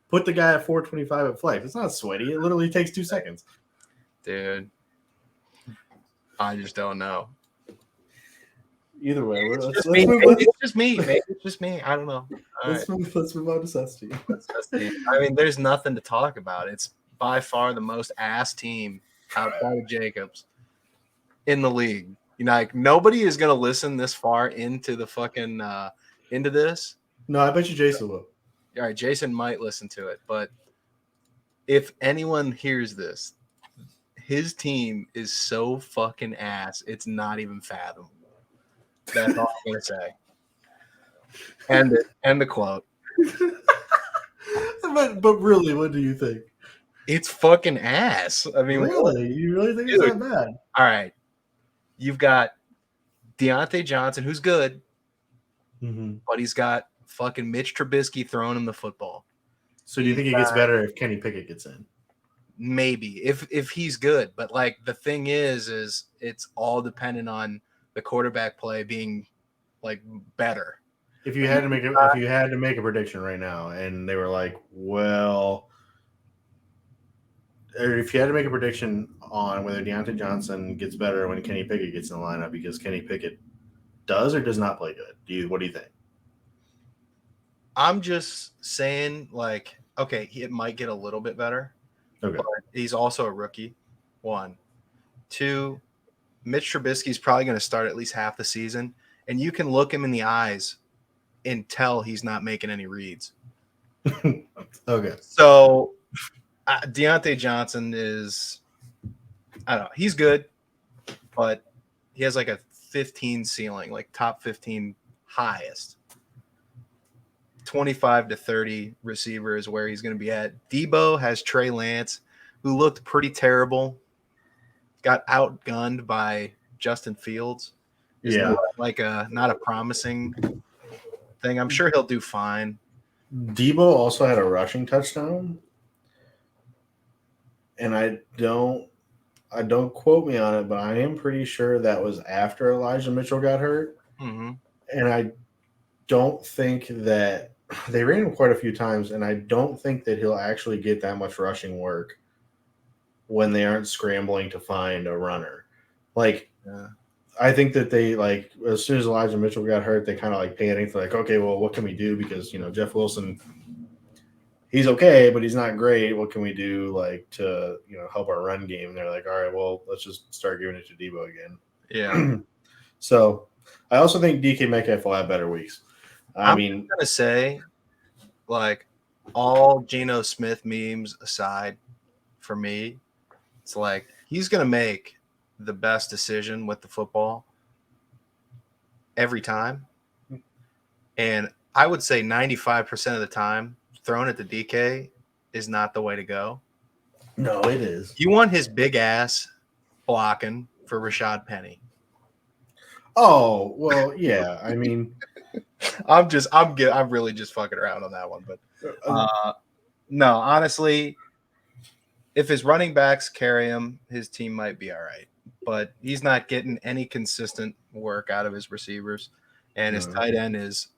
Put the guy at 425 at flex. It's not sweaty. It literally takes 2 seconds. Dude, I just don't know. Either way, It's let's just move. me. Let's, Maybe it's just me. Maybe it's just me. I don't know. All right. let's move on to Seth's team. I mean, there's nothing to talk about. It's by far the most ass team outside of Jacobs in the league. You know, like nobody is gonna listen this far into the fucking into this. No, I bet you Jason will. All right, Jason might listen to it, but if anyone hears this, his team is so fucking ass, it's not even fathomable. That's all I'm gonna say. And the quote. But really, what do you think? It's fucking ass. I mean, Really? You really think it's Dude. that bad? all right. You've got Deontay Johnson, who's good, Mm-hmm. but he's got fucking Mitch Trubisky throwing him the football. So do you think it gets better if Kenny Pickett gets in? Maybe if he's good, but like the thing is it's all dependent on the quarterback play being like better. If you had to make a prediction right now, and they were like, well, or if you had to make a prediction on whether Deontay Johnson gets better when Kenny Pickett gets in the lineup because Kenny Pickett does or does not play good, what do you think? I'm just saying, like, okay, it might get a little bit better. Okay. But he's also a rookie. 1. 2, Mitch Trubisky's probably going to start at least half the season, and you can look him in the eyes and tell he's not making any reads. Okay. So Deontay Johnson is, I don't know, he's good, but he has like a 15 ceiling, like top 15 highest. 25 to 30 receiver is where he's going to be at. Debo has Trey Lance, who looked pretty terrible, got outgunned by Justin Fields. Yeah. Not a promising thing. I'm sure he'll do fine. Debo also had a rushing touchdown, and I don't quote me on it, but I am pretty sure that was after Elijah Mitchell got hurt. Mm-hmm. And I don't think that they ran him quite a few times, and I don't think that he'll actually get that much rushing work when they aren't scrambling to find a runner. Like, I think that they, like, as soon as Elijah Mitchell got hurt, they kind of like panicked, like, okay, well, what can we do? Because, Jeff Wilson, he's okay, but he's not great. What can we do, like, to, help our run game? And they're like, all right, well, let's just start giving it to Debo again. Yeah. So I also think DK Metcalf will have better weeks. I'm going to say, like, all Geno Smith memes aside, for me, it's like he's going to make the best decision with the football every time. And I would say 95% of the time, throwing it to DK is not the way to go. No, it is. You want his big ass blocking for Rashad Penny. Oh, well, yeah. I mean, I'm really just fucking around on that one, but no, honestly, if his running backs carry him, his team might be all right. But he's not getting any consistent work out of his receivers, and his tight end is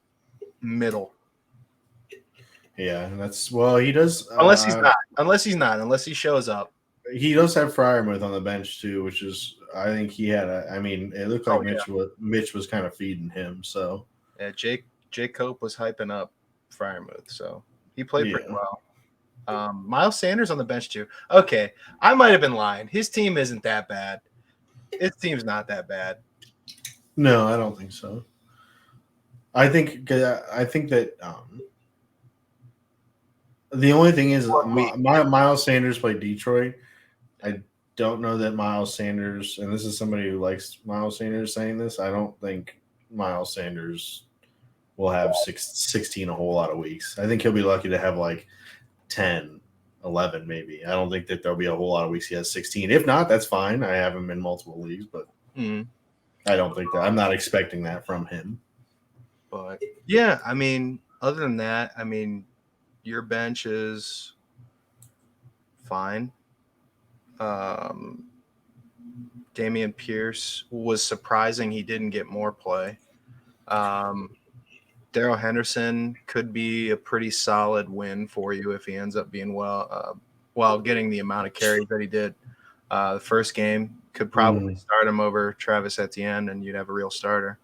middle. Yeah, he does. Unless he shows up. He does have Freiermuth on the bench too, which is, I think he had it looked like Mitch was kind of feeding him. So yeah, Jake Cope was hyping up Freiermuth, so he played pretty well. Miles Sanders on the bench too. Okay, I might have been lying. His team isn't that bad. His team's not that bad. No, I don't think so. I think that the only thing is Miles Sanders played Detroit. I don't know that Miles Sanders, and this is somebody who likes Miles Sanders saying this, I don't think Miles Sanders will have 16 a whole lot of weeks. I think he'll be lucky to have like 10, 11 maybe. I don't think that there'll be a whole lot of weeks he has 16. If not, that's fine. I have him in multiple leagues, but I don't think that. I'm not expecting that from him. But yeah, I mean, other than that, I mean, your bench is fine. Damian Pierce was surprising he didn't get more play. Darrell Henderson could be a pretty solid win for you if he ends up being while getting the amount of carries that he did the first game. Could probably start him over Travis Etienne, and you'd have a real starter.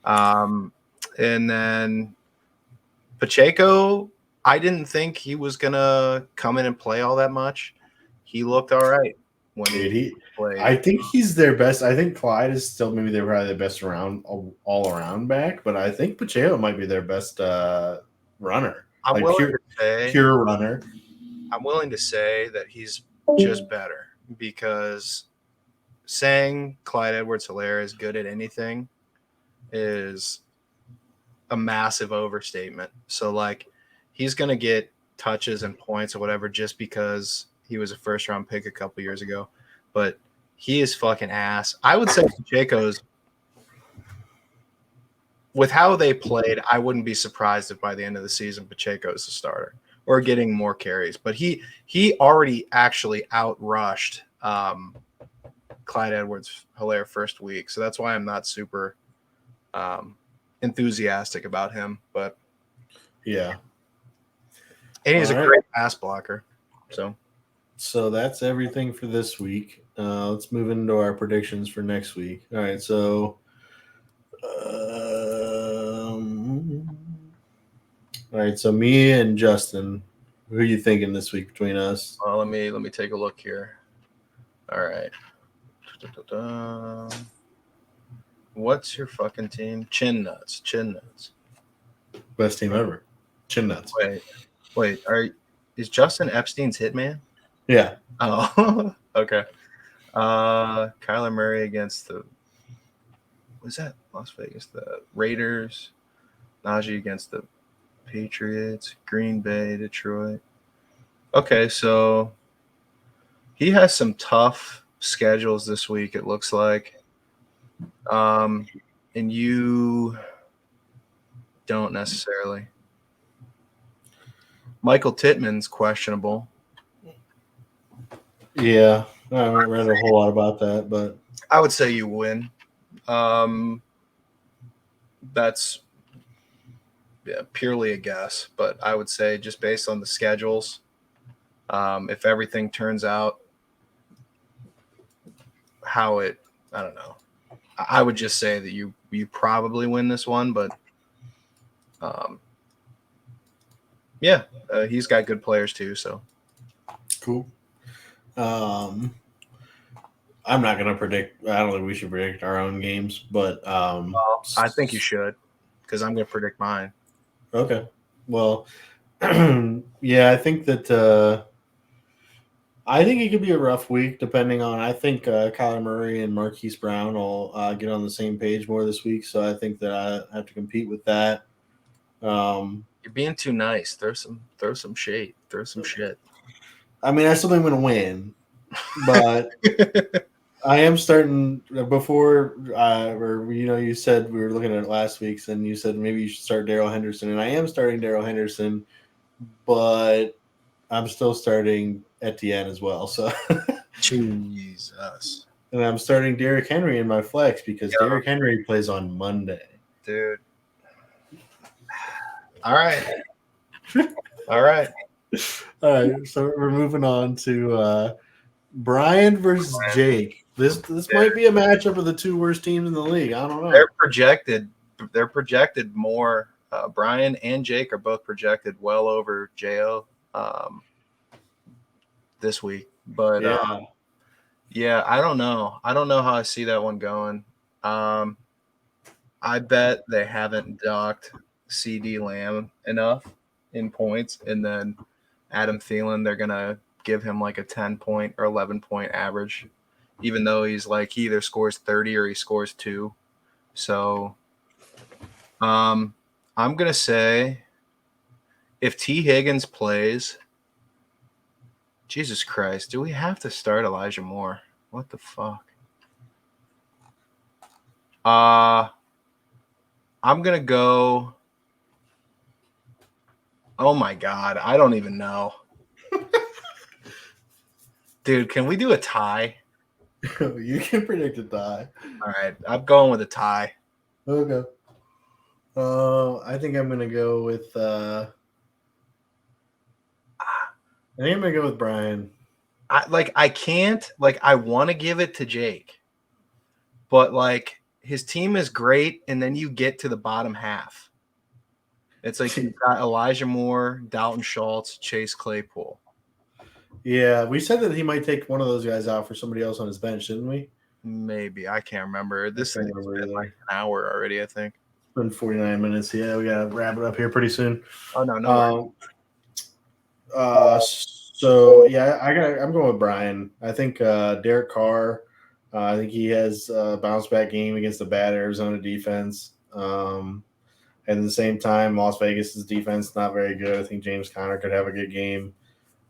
And then Pacheco, I didn't think he was gonna come in and play all that much. He looked all right when he played. I think he's their best. I think Clyde is still maybe they're probably the best all around back, but I think Pacheco might be their best runner. Pure runner. I'm willing to say that he's just better because saying Clyde Edwards-Helaire is good at anything is a massive overstatement. So, like, he's going to get touches and points or whatever just because he was a first-round pick a couple years ago. But he is fucking ass. I would say Pacheco's – with how they played, I wouldn't be surprised if by the end of the season Pacheco's the starter or getting more carries. But he already actually outrushed Clyde Edwards-Helaire first week. So that's why I'm not super enthusiastic about him. But yeah. And he's a great pass blocker. So that's everything for this week. Let's move into our predictions for next week. All right, so me and Justin, who are you thinking this week between us? Well, let me take a look here. All right. What's your fucking team? Chin Nuts. Best team ever. Chin Nuts. Wait. Is Justin Epstein's hitman? Yeah. Oh, okay. Kyler Murray against was that Las Vegas? The Raiders. Najee against the Patriots. Green Bay, Detroit. Okay, so he has some tough schedules this week, it looks like. And you don't necessarily. Michael Tittman's questionable. Yeah, I haven't read a whole lot about that, but I would say you win. That's purely a guess, but I would say just based on the schedules, if everything turns out how I don't know. I would just say that you probably win this one, but he's got good players too, so cool. I'm not gonna predict. I don't think we should predict our own games, but I think you should because I'm gonna predict mine. Okay. Well, yeah, I think that I think it could be a rough week depending on. I think Kyler Murray and Marquise Brown will get on the same page more this week, so I think that I have to compete with that. You're being too nice. Throw some shade. Throw some shit. I mean, I still think I'm going to win, but I am starting before. You said we were looking at it last week's, and you said maybe you should start Darrell Henderson, and I am starting Darrell Henderson, but I'm still starting Etienne as well. So, Jesus. And I'm starting Derrick Henry in my flex because Derrick Henry plays on Monday, dude. All right. All right. So we're moving on to Brian versus Jake. This might be a matchup of the two worst teams in the league. I don't know. They're projected more. Brian and Jake are both projected well over Jo this week. But I don't know. I don't know how I see that one going. I bet they haven't docked CD Lamb enough in points, and then Adam Thielen, they're gonna give him like a 10-point or 11-point average, even though he's like he either scores 30 or he scores 2. So I'm gonna say if T. Higgins plays, Jesus Christ, do we have to start Elijah Moore? What the fuck? I'm gonna go. Oh my God, I don't even know. Dude, can we do a tie? You can predict a tie. All right, I'm going with a tie. Okay. I think I'm gonna go with. I think I'm gonna go with Brian. I can't I want to give it to Jake, but like his team is great, and then you get to the bottom half. It's like you've got Elijah Moore, Dalton Schultz, Chase Claypool. Yeah, we said that he might take one of those guys out for somebody else on his bench, didn't we? Maybe I can't remember. This can't thing's remember been either. like an hour already, I think. It's been 49 minutes. Yeah, we gotta wrap it up here pretty soon. Oh no. So yeah, I'm going with Brian. I think Derek Carr. I think he has a bounce back game against the bad Arizona defense. And at the same time, Las Vegas's defense not very good. I think James Conner could have a good game.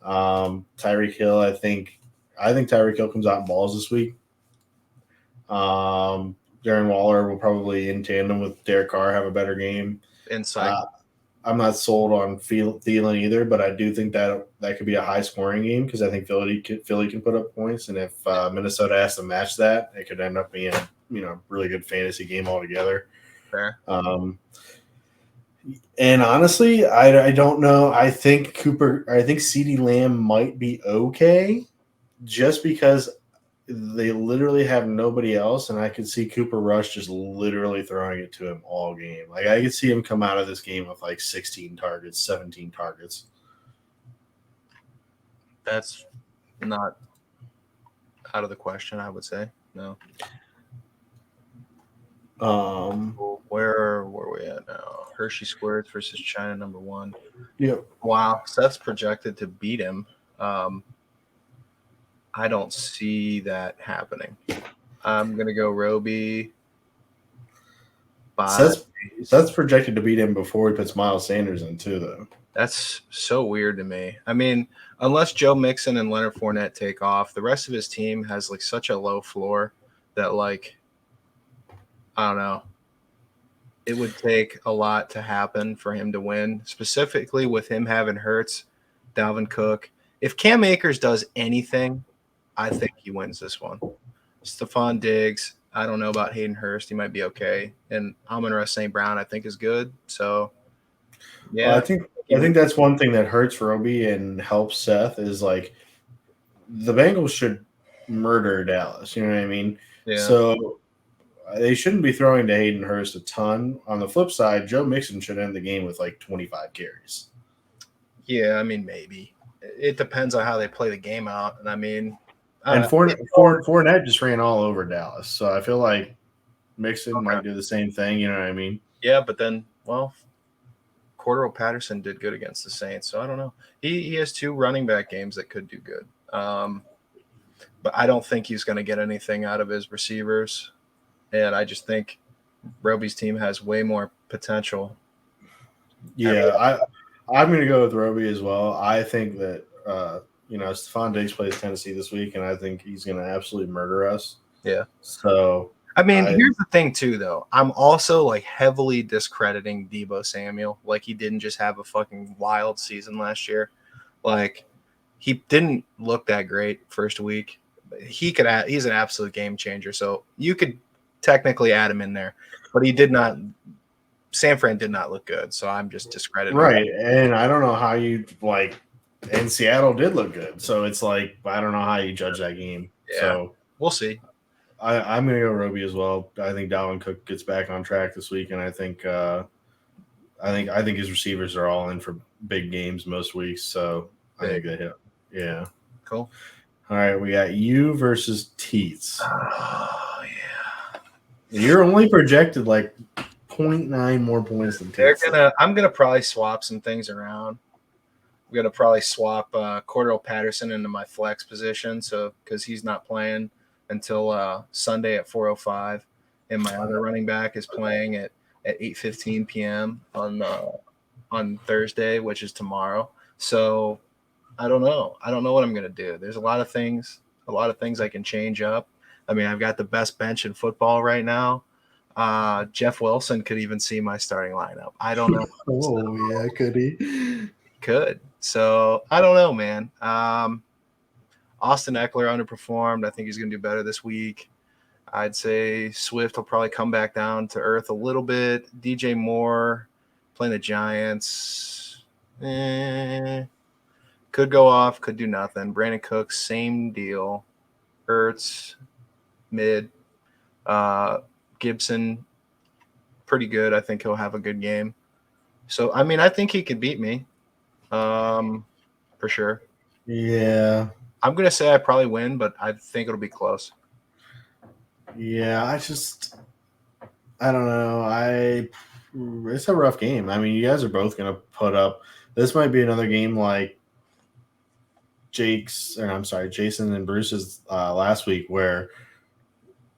Tyreek Hill, I think Tyreek Hill comes out and balls this week. Darren Waller will probably in tandem with Derek Carr have a better game. Inside. I'm not sold on Thielen either, but I do think that could be a high scoring game because I think Philly can put up points, and if Minnesota has to match that, it could end up being really good fantasy game altogether. Fair. And honestly, I don't know. I think CeeDee Lamb might be okay, just because they literally have nobody else, and I could see Cooper Rush just literally throwing it to him all game. Like I could see him come out of this game with like 16 targets, 17 targets. That's not out of the question, I would say. No. Where were we at now? Hershey Squares versus China, number 1. Yep. Wow, Seth's projected to beat him. I don't see that happening. I'm gonna go Roby. Seth's projected to beat him before he puts Miles Sanders in too, though. That's so weird to me. I mean, unless Joe Mixon and Leonard Fournette take off, the rest of his team has like such a low floor that like I don't know. It would take a lot to happen for him to win, specifically with him having Hurts, Dalvin Cook. If Cam Akers does anything, I think he wins this one. Stephon Diggs, I don't know about Hayden Hurst. He might be okay. And Amon-Ra St. Brown, I think, is good. So, yeah. Well, I think that's one thing that hurts Roby and helps Seth is like the Bengals should murder Dallas. You know what I mean? Yeah. So they shouldn't be throwing to Hayden Hurst a ton. On the flip side, Joe Mixon should end the game with like 25 carries. Yeah, I mean, maybe. It depends on how they play the game out. And I mean, and Fournette just ran all over Dallas. So I feel like Mixon might do the same thing. You know what I mean? Yeah, but then, well, Cordero Patterson did good against the Saints. So I don't know. He has 2 running back games that could do good. But I don't think he's going to get anything out of his receivers. And I just think Roby's team has way more potential. Yeah, I'm going to go with Roby as well. I think that Stephon Diggs plays Tennessee this week, and I think he's going to absolutely murder us. Yeah. So I mean, here's the thing too, though. I'm also like heavily discrediting Deebo Samuel. Like he didn't just have a fucking wild season last year. Like he didn't look that great first week. He's an absolute game changer. So you could technically add him in there, but he did not. San Fran did not look good, so I'm just discrediting. Right, and I don't know how you like. And Seattle did look good, so it's like I don't know how you judge that game. Yeah, so we'll see. I'm going to go Roby as well. I think Dalvin Cook gets back on track this week, and I think his receivers are all in for big games most weeks. So I think they hit. Yeah, cool. All right, we got you versus Teats. Oh yeah, you're only projected like 0.9 more points than Teats. I'm gonna probably swap some things around. I'm gonna probably swap Cordero Patterson into my flex position, so because he's not playing until Sunday at 4:05, and my other running back is playing at 8:15 p.m. on Thursday, which is tomorrow. So I don't know. I don't know what I'm gonna do. There's a lot of things I can change up. I mean, I've got the best bench in football right now. Jeff Wilson could even see my starting lineup. I don't know. Oh yeah, could he? Could. So I don't know, man. Austin Eckler underperformed. I think he's going to do better this week. I'd say Swift will probably come back down to earth a little bit. DJ Moore playing the Giants. Could go off, could do nothing. Brandon Cooks, same deal. Ertz, mid. Gibson, pretty good. I think he'll have a good game. So, I mean, I think he could beat me for sure. Yeah. I'm going to say I probably win, but I think it'll be close. Yeah, I don't know. It's a rough game. I mean, you guys are both going to put up. This might be another game like Jason and Bruce's last week, where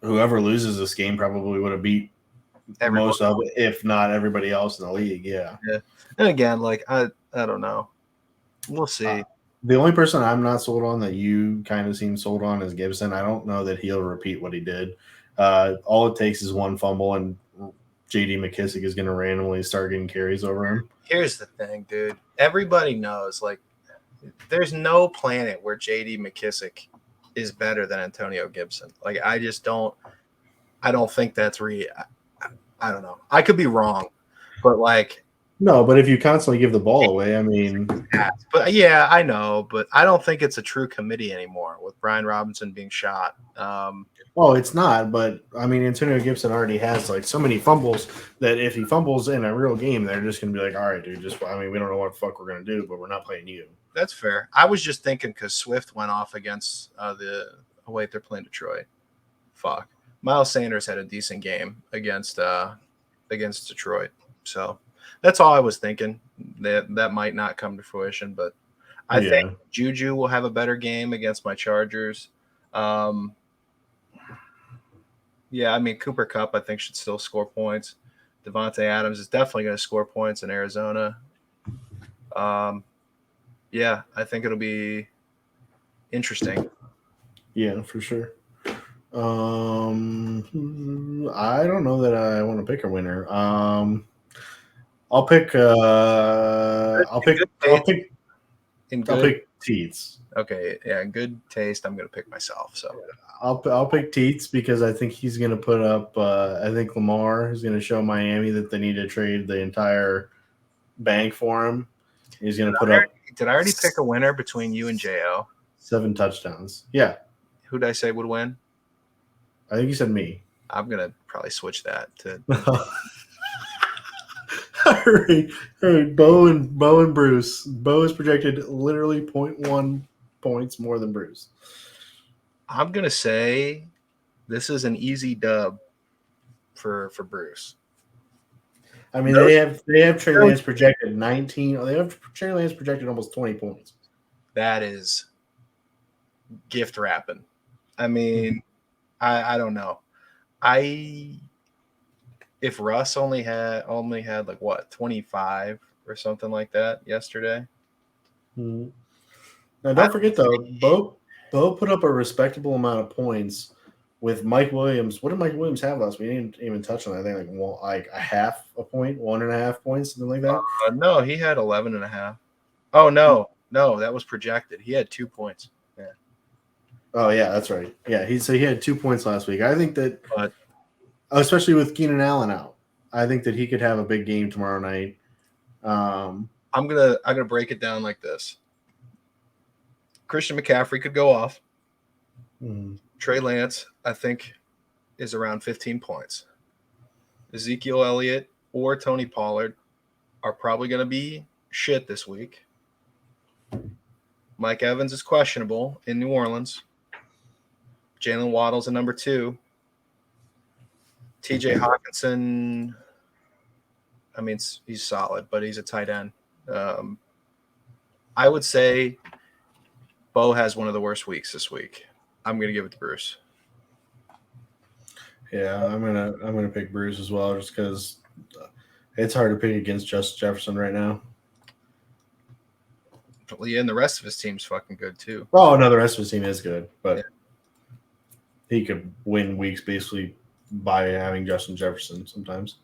whoever loses this game probably would have beat most of it, if not everybody else in the league. Yeah. And again, like I don't know. We'll see. The only person I'm not sold on that you kind of seem sold on is Gibson. I don't know that he'll repeat what he did. All it takes is one fumble, and J.D. McKissick is going to randomly start getting carries over him. Here's the thing, dude. Everybody knows, like, there's no planet where J.D. McKissick is better than Antonio Gibson. Like, I don't think that's real. I don't know. I could be wrong, but like. No, but if you constantly give the ball away, I mean. But yeah, I know, but I don't think it's a true committee anymore with Brian Robinson being shot. It's not, but I mean, Antonio Gibson already has like so many fumbles that if he fumbles in a real game, they're just going to be like, all right, dude, we don't know what the fuck we're going to do, but we're not playing you. That's fair. I was just thinking because Swift went off against they're playing Detroit. Fuck. Miles Sanders had a decent game against Detroit. So that's all I was thinking. That might not come to fruition, but I think Juju will have a better game against my Chargers. Yeah, I mean, Cooper Kupp, I think, should still score points. Devontae Adams is definitely going to score points in Arizona. Yeah, I think it'll be interesting. Yeah, for sure. I don't know that I want to pick a winner. I'll pick Teats. Okay, yeah, in good taste, I'm going to pick myself. So I'll pick Teats because I think he's going to put up. I think Lamar is going to show Miami that they need to trade the entire bank for him. He's going to put up. Did I already pick a winner between you and Jo? 7 touchdowns. Yeah. Who did I say would win? I think you said me. I'm going to probably switch that to. All right. Bo and Bruce. Bo is projected literally 0.1 points more than Bruce. I'm gonna say this is an easy dub for Bruce. I mean, they have Trey Lance projected 19. They have Trey Lance projected almost 20 points. That is gift wrapping. I mean, I don't know. If Russ only had like what 25 or something like that yesterday. Mm-hmm. Now don't forget though, Bo put up a respectable amount of points with Mike Williams. What did Mike Williams have last week? We didn't even touch on that. I think like a half a point, 1.5 points, something like that. No, he had 11.5. Oh no, that was projected. He had 2 points. Yeah. Oh yeah, that's right. Yeah, he had 2 points last week. I think that. Especially with Keenan Allen out, I think that he could have a big game tomorrow night. I'm gonna break it down like this. Christian McCaffrey could go off. Trey Lance, I think, is around 15 points. Ezekiel Elliott or Tony Pollard are probably going to be shit this week. Mike Evans is questionable in New Orleans. Jalen Waddle's a number 2. TJ Hawkinson, I mean, he's solid, but he's a tight end. I would say Bo has one of the worst weeks this week. I'm going to give it to Bruce. Yeah, I'm gonna pick Bruce as well, just because it's hard to pick against Justin Jefferson right now. Yeah, and the rest of his team's fucking good too. Oh no, the rest of his team is good, but he could win weeks basically by having Justin Jefferson sometimes.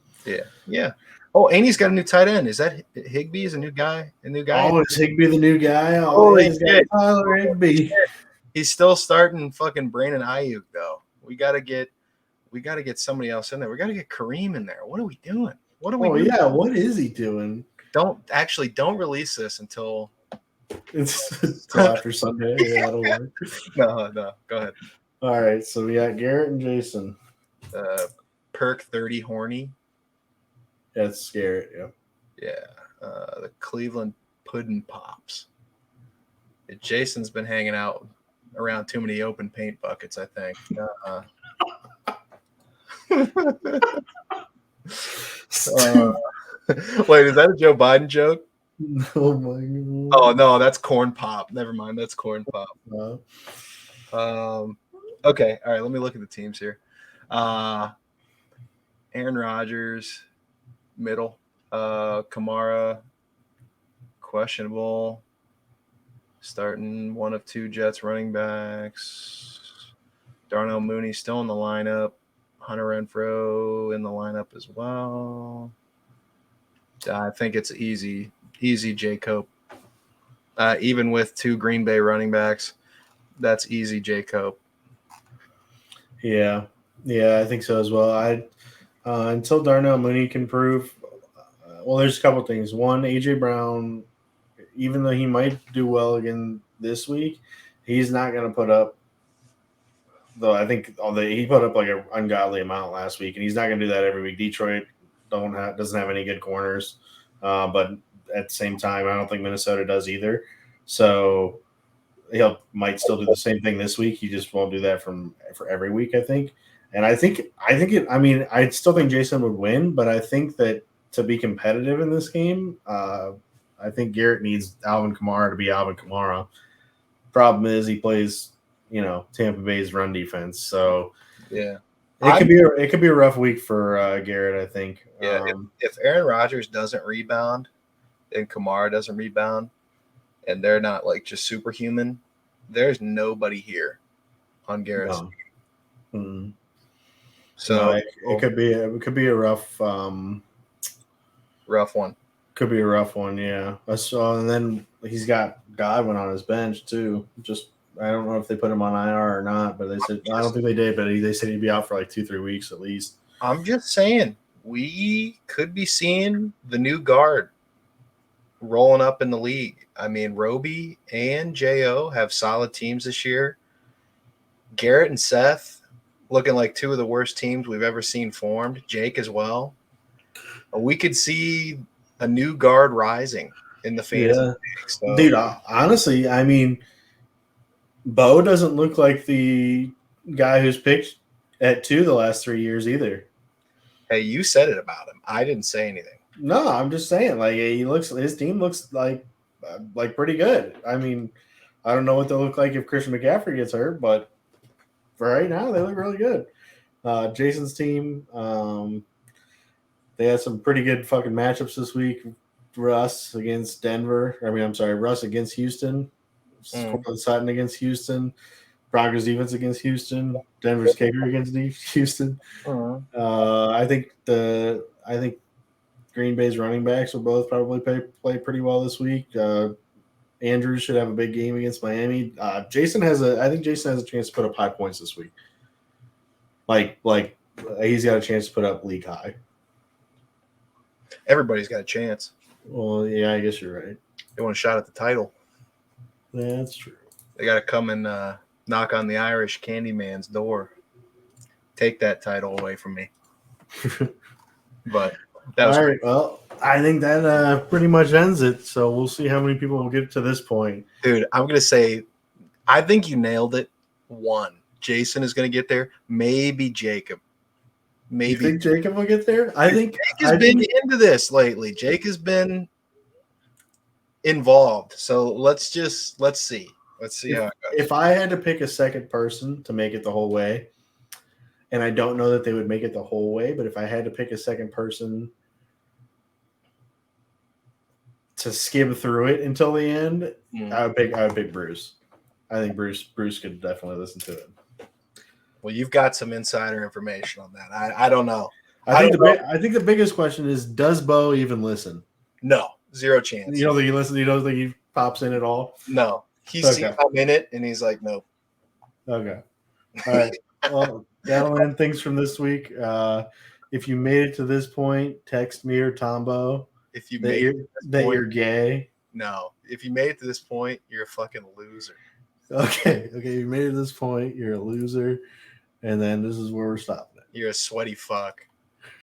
Yeah. Oh, and he's got a new tight end. Is that Higbee? Is a new guy? Oh, is Higbee the new guy? Holy shit. Tyler Higbee. He's still starting fucking Brandon Ayuk though. We got to get We got to get somebody else in there. We got to get Kareem in there. What are we doing? What are we Oh doing? yeah, what is he doing? Don't release this until It's until after Sunday. Yeah, that'll work. no. Go ahead. All right, so we got Garrett and Jason. Perk 30 horny. That's Garrett. Yeah. Yeah. The Cleveland Puddin' Pops. Jason's been hanging out around too many open paint buckets, I think. Wait, is that a Joe Biden joke? Oh my god. Oh no, that's Corn Pop. Never mind, that's Corn Pop. Okay, all right. Let me look at the teams here. Aaron Rodgers, middle. Kamara, questionable. Starting one of two Jets running backs. Darnell Mooney still in the lineup. Hunter Renfrow in the lineup as well. I think it's easy J. Cope. Even with two Green Bay running backs, that's easy J. Cope. Yeah, I think so as well. Until Darnell Mooney can prove, well, there's a couple things. One, AJ Brown, even though he might do well again this week, he's not going to put up. Though I think he put up like an ungodly amount last week, and he's not going to do that every week. Detroit doesn't have any good corners, but at the same time, I don't think Minnesota does either. So might still do the same thing this week. He just won't do that for every week, I think. And I still think Jason would win, but I think that to be competitive in this game, I think Garrett needs Alvin Kamara to be Alvin Kamara. Problem is he plays, Tampa Bay's run defense. So yeah, it could be a rough week for Garrett, I think. Yeah, if Aaron Rodgers doesn't rebound and Kamara doesn't rebound, and they're not like just superhuman, there's nobody here on Garrett's team. Mm-hmm. So it could be a rough one. Could be a rough one, yeah. And then he's got Godwin on his bench too. I don't know if they put him on IR or not, but they said I don't think they did, but they said he'd be out for like 2-3 weeks at least. I'm just saying we could be seeing the new guard rolling up in the league. I mean, Roby and Jo have solid teams this year. Garrett and Seth looking like two of the worst teams we've ever seen formed. Jake as well. We could see a new guard rising in the fantasy league. So. Dude, honestly, I mean, Bo doesn't look like the guy who's picked at 2 the last 3 years either. Hey, you said it about him. I didn't say anything. No, I'm just saying, like his team looks like pretty good. I mean, I don't know what they'll look like if Christian McCaffrey gets hurt, but for right now, they look really good. Jason's team, they had some pretty good fucking matchups this week. Russ against Houston. Sutton against Houston. Broncos defense against Houston. Denver's kicker against Houston. I think Green Bay's running backs will both probably play pretty well this week. Andrews should have a big game against Miami. I think Jason has a chance to put up high points this week. Like he's got a chance to put up league high. Everybody's got a chance. Well, yeah, I guess you're right. They want a shot at the title. That's true. They got to come and knock on the Irish Candyman's door. Take that title away from me. But that was all right. Well, I think that pretty much ends it. So we'll see how many people will get to this point. Dude, I'm going to say, I think you nailed it. 1. Jason is going to get there. Maybe Jacob. Maybe. You think Jacob will get there? I think Jake has been into this lately. Jake has been involved. So let's see. Let's see how it goes. If I had to pick a second person to make it the whole way, and I don't know that they would make it the whole way, but if I had to pick a second person to skim through it until the end, I would pick Bruce. I think Bruce could definitely listen to it. Well, you've got some insider information on that. I don't know. I think the biggest question is, does Bo even listen? No, 0 chance. You don't think he listens? You don't think he pops in at all? No. He's seen I'm in it, and he's like, nope. Okay. All right. Well, that'll end things from this week. If you made it to this point, text me or Tombo If you that made you're it to this that point, you're gay. no. If you made it to this point, you're a fucking loser. Okay, you made it to this point, you're a loser, and then this is where we're stopping it. You're a sweaty fuck.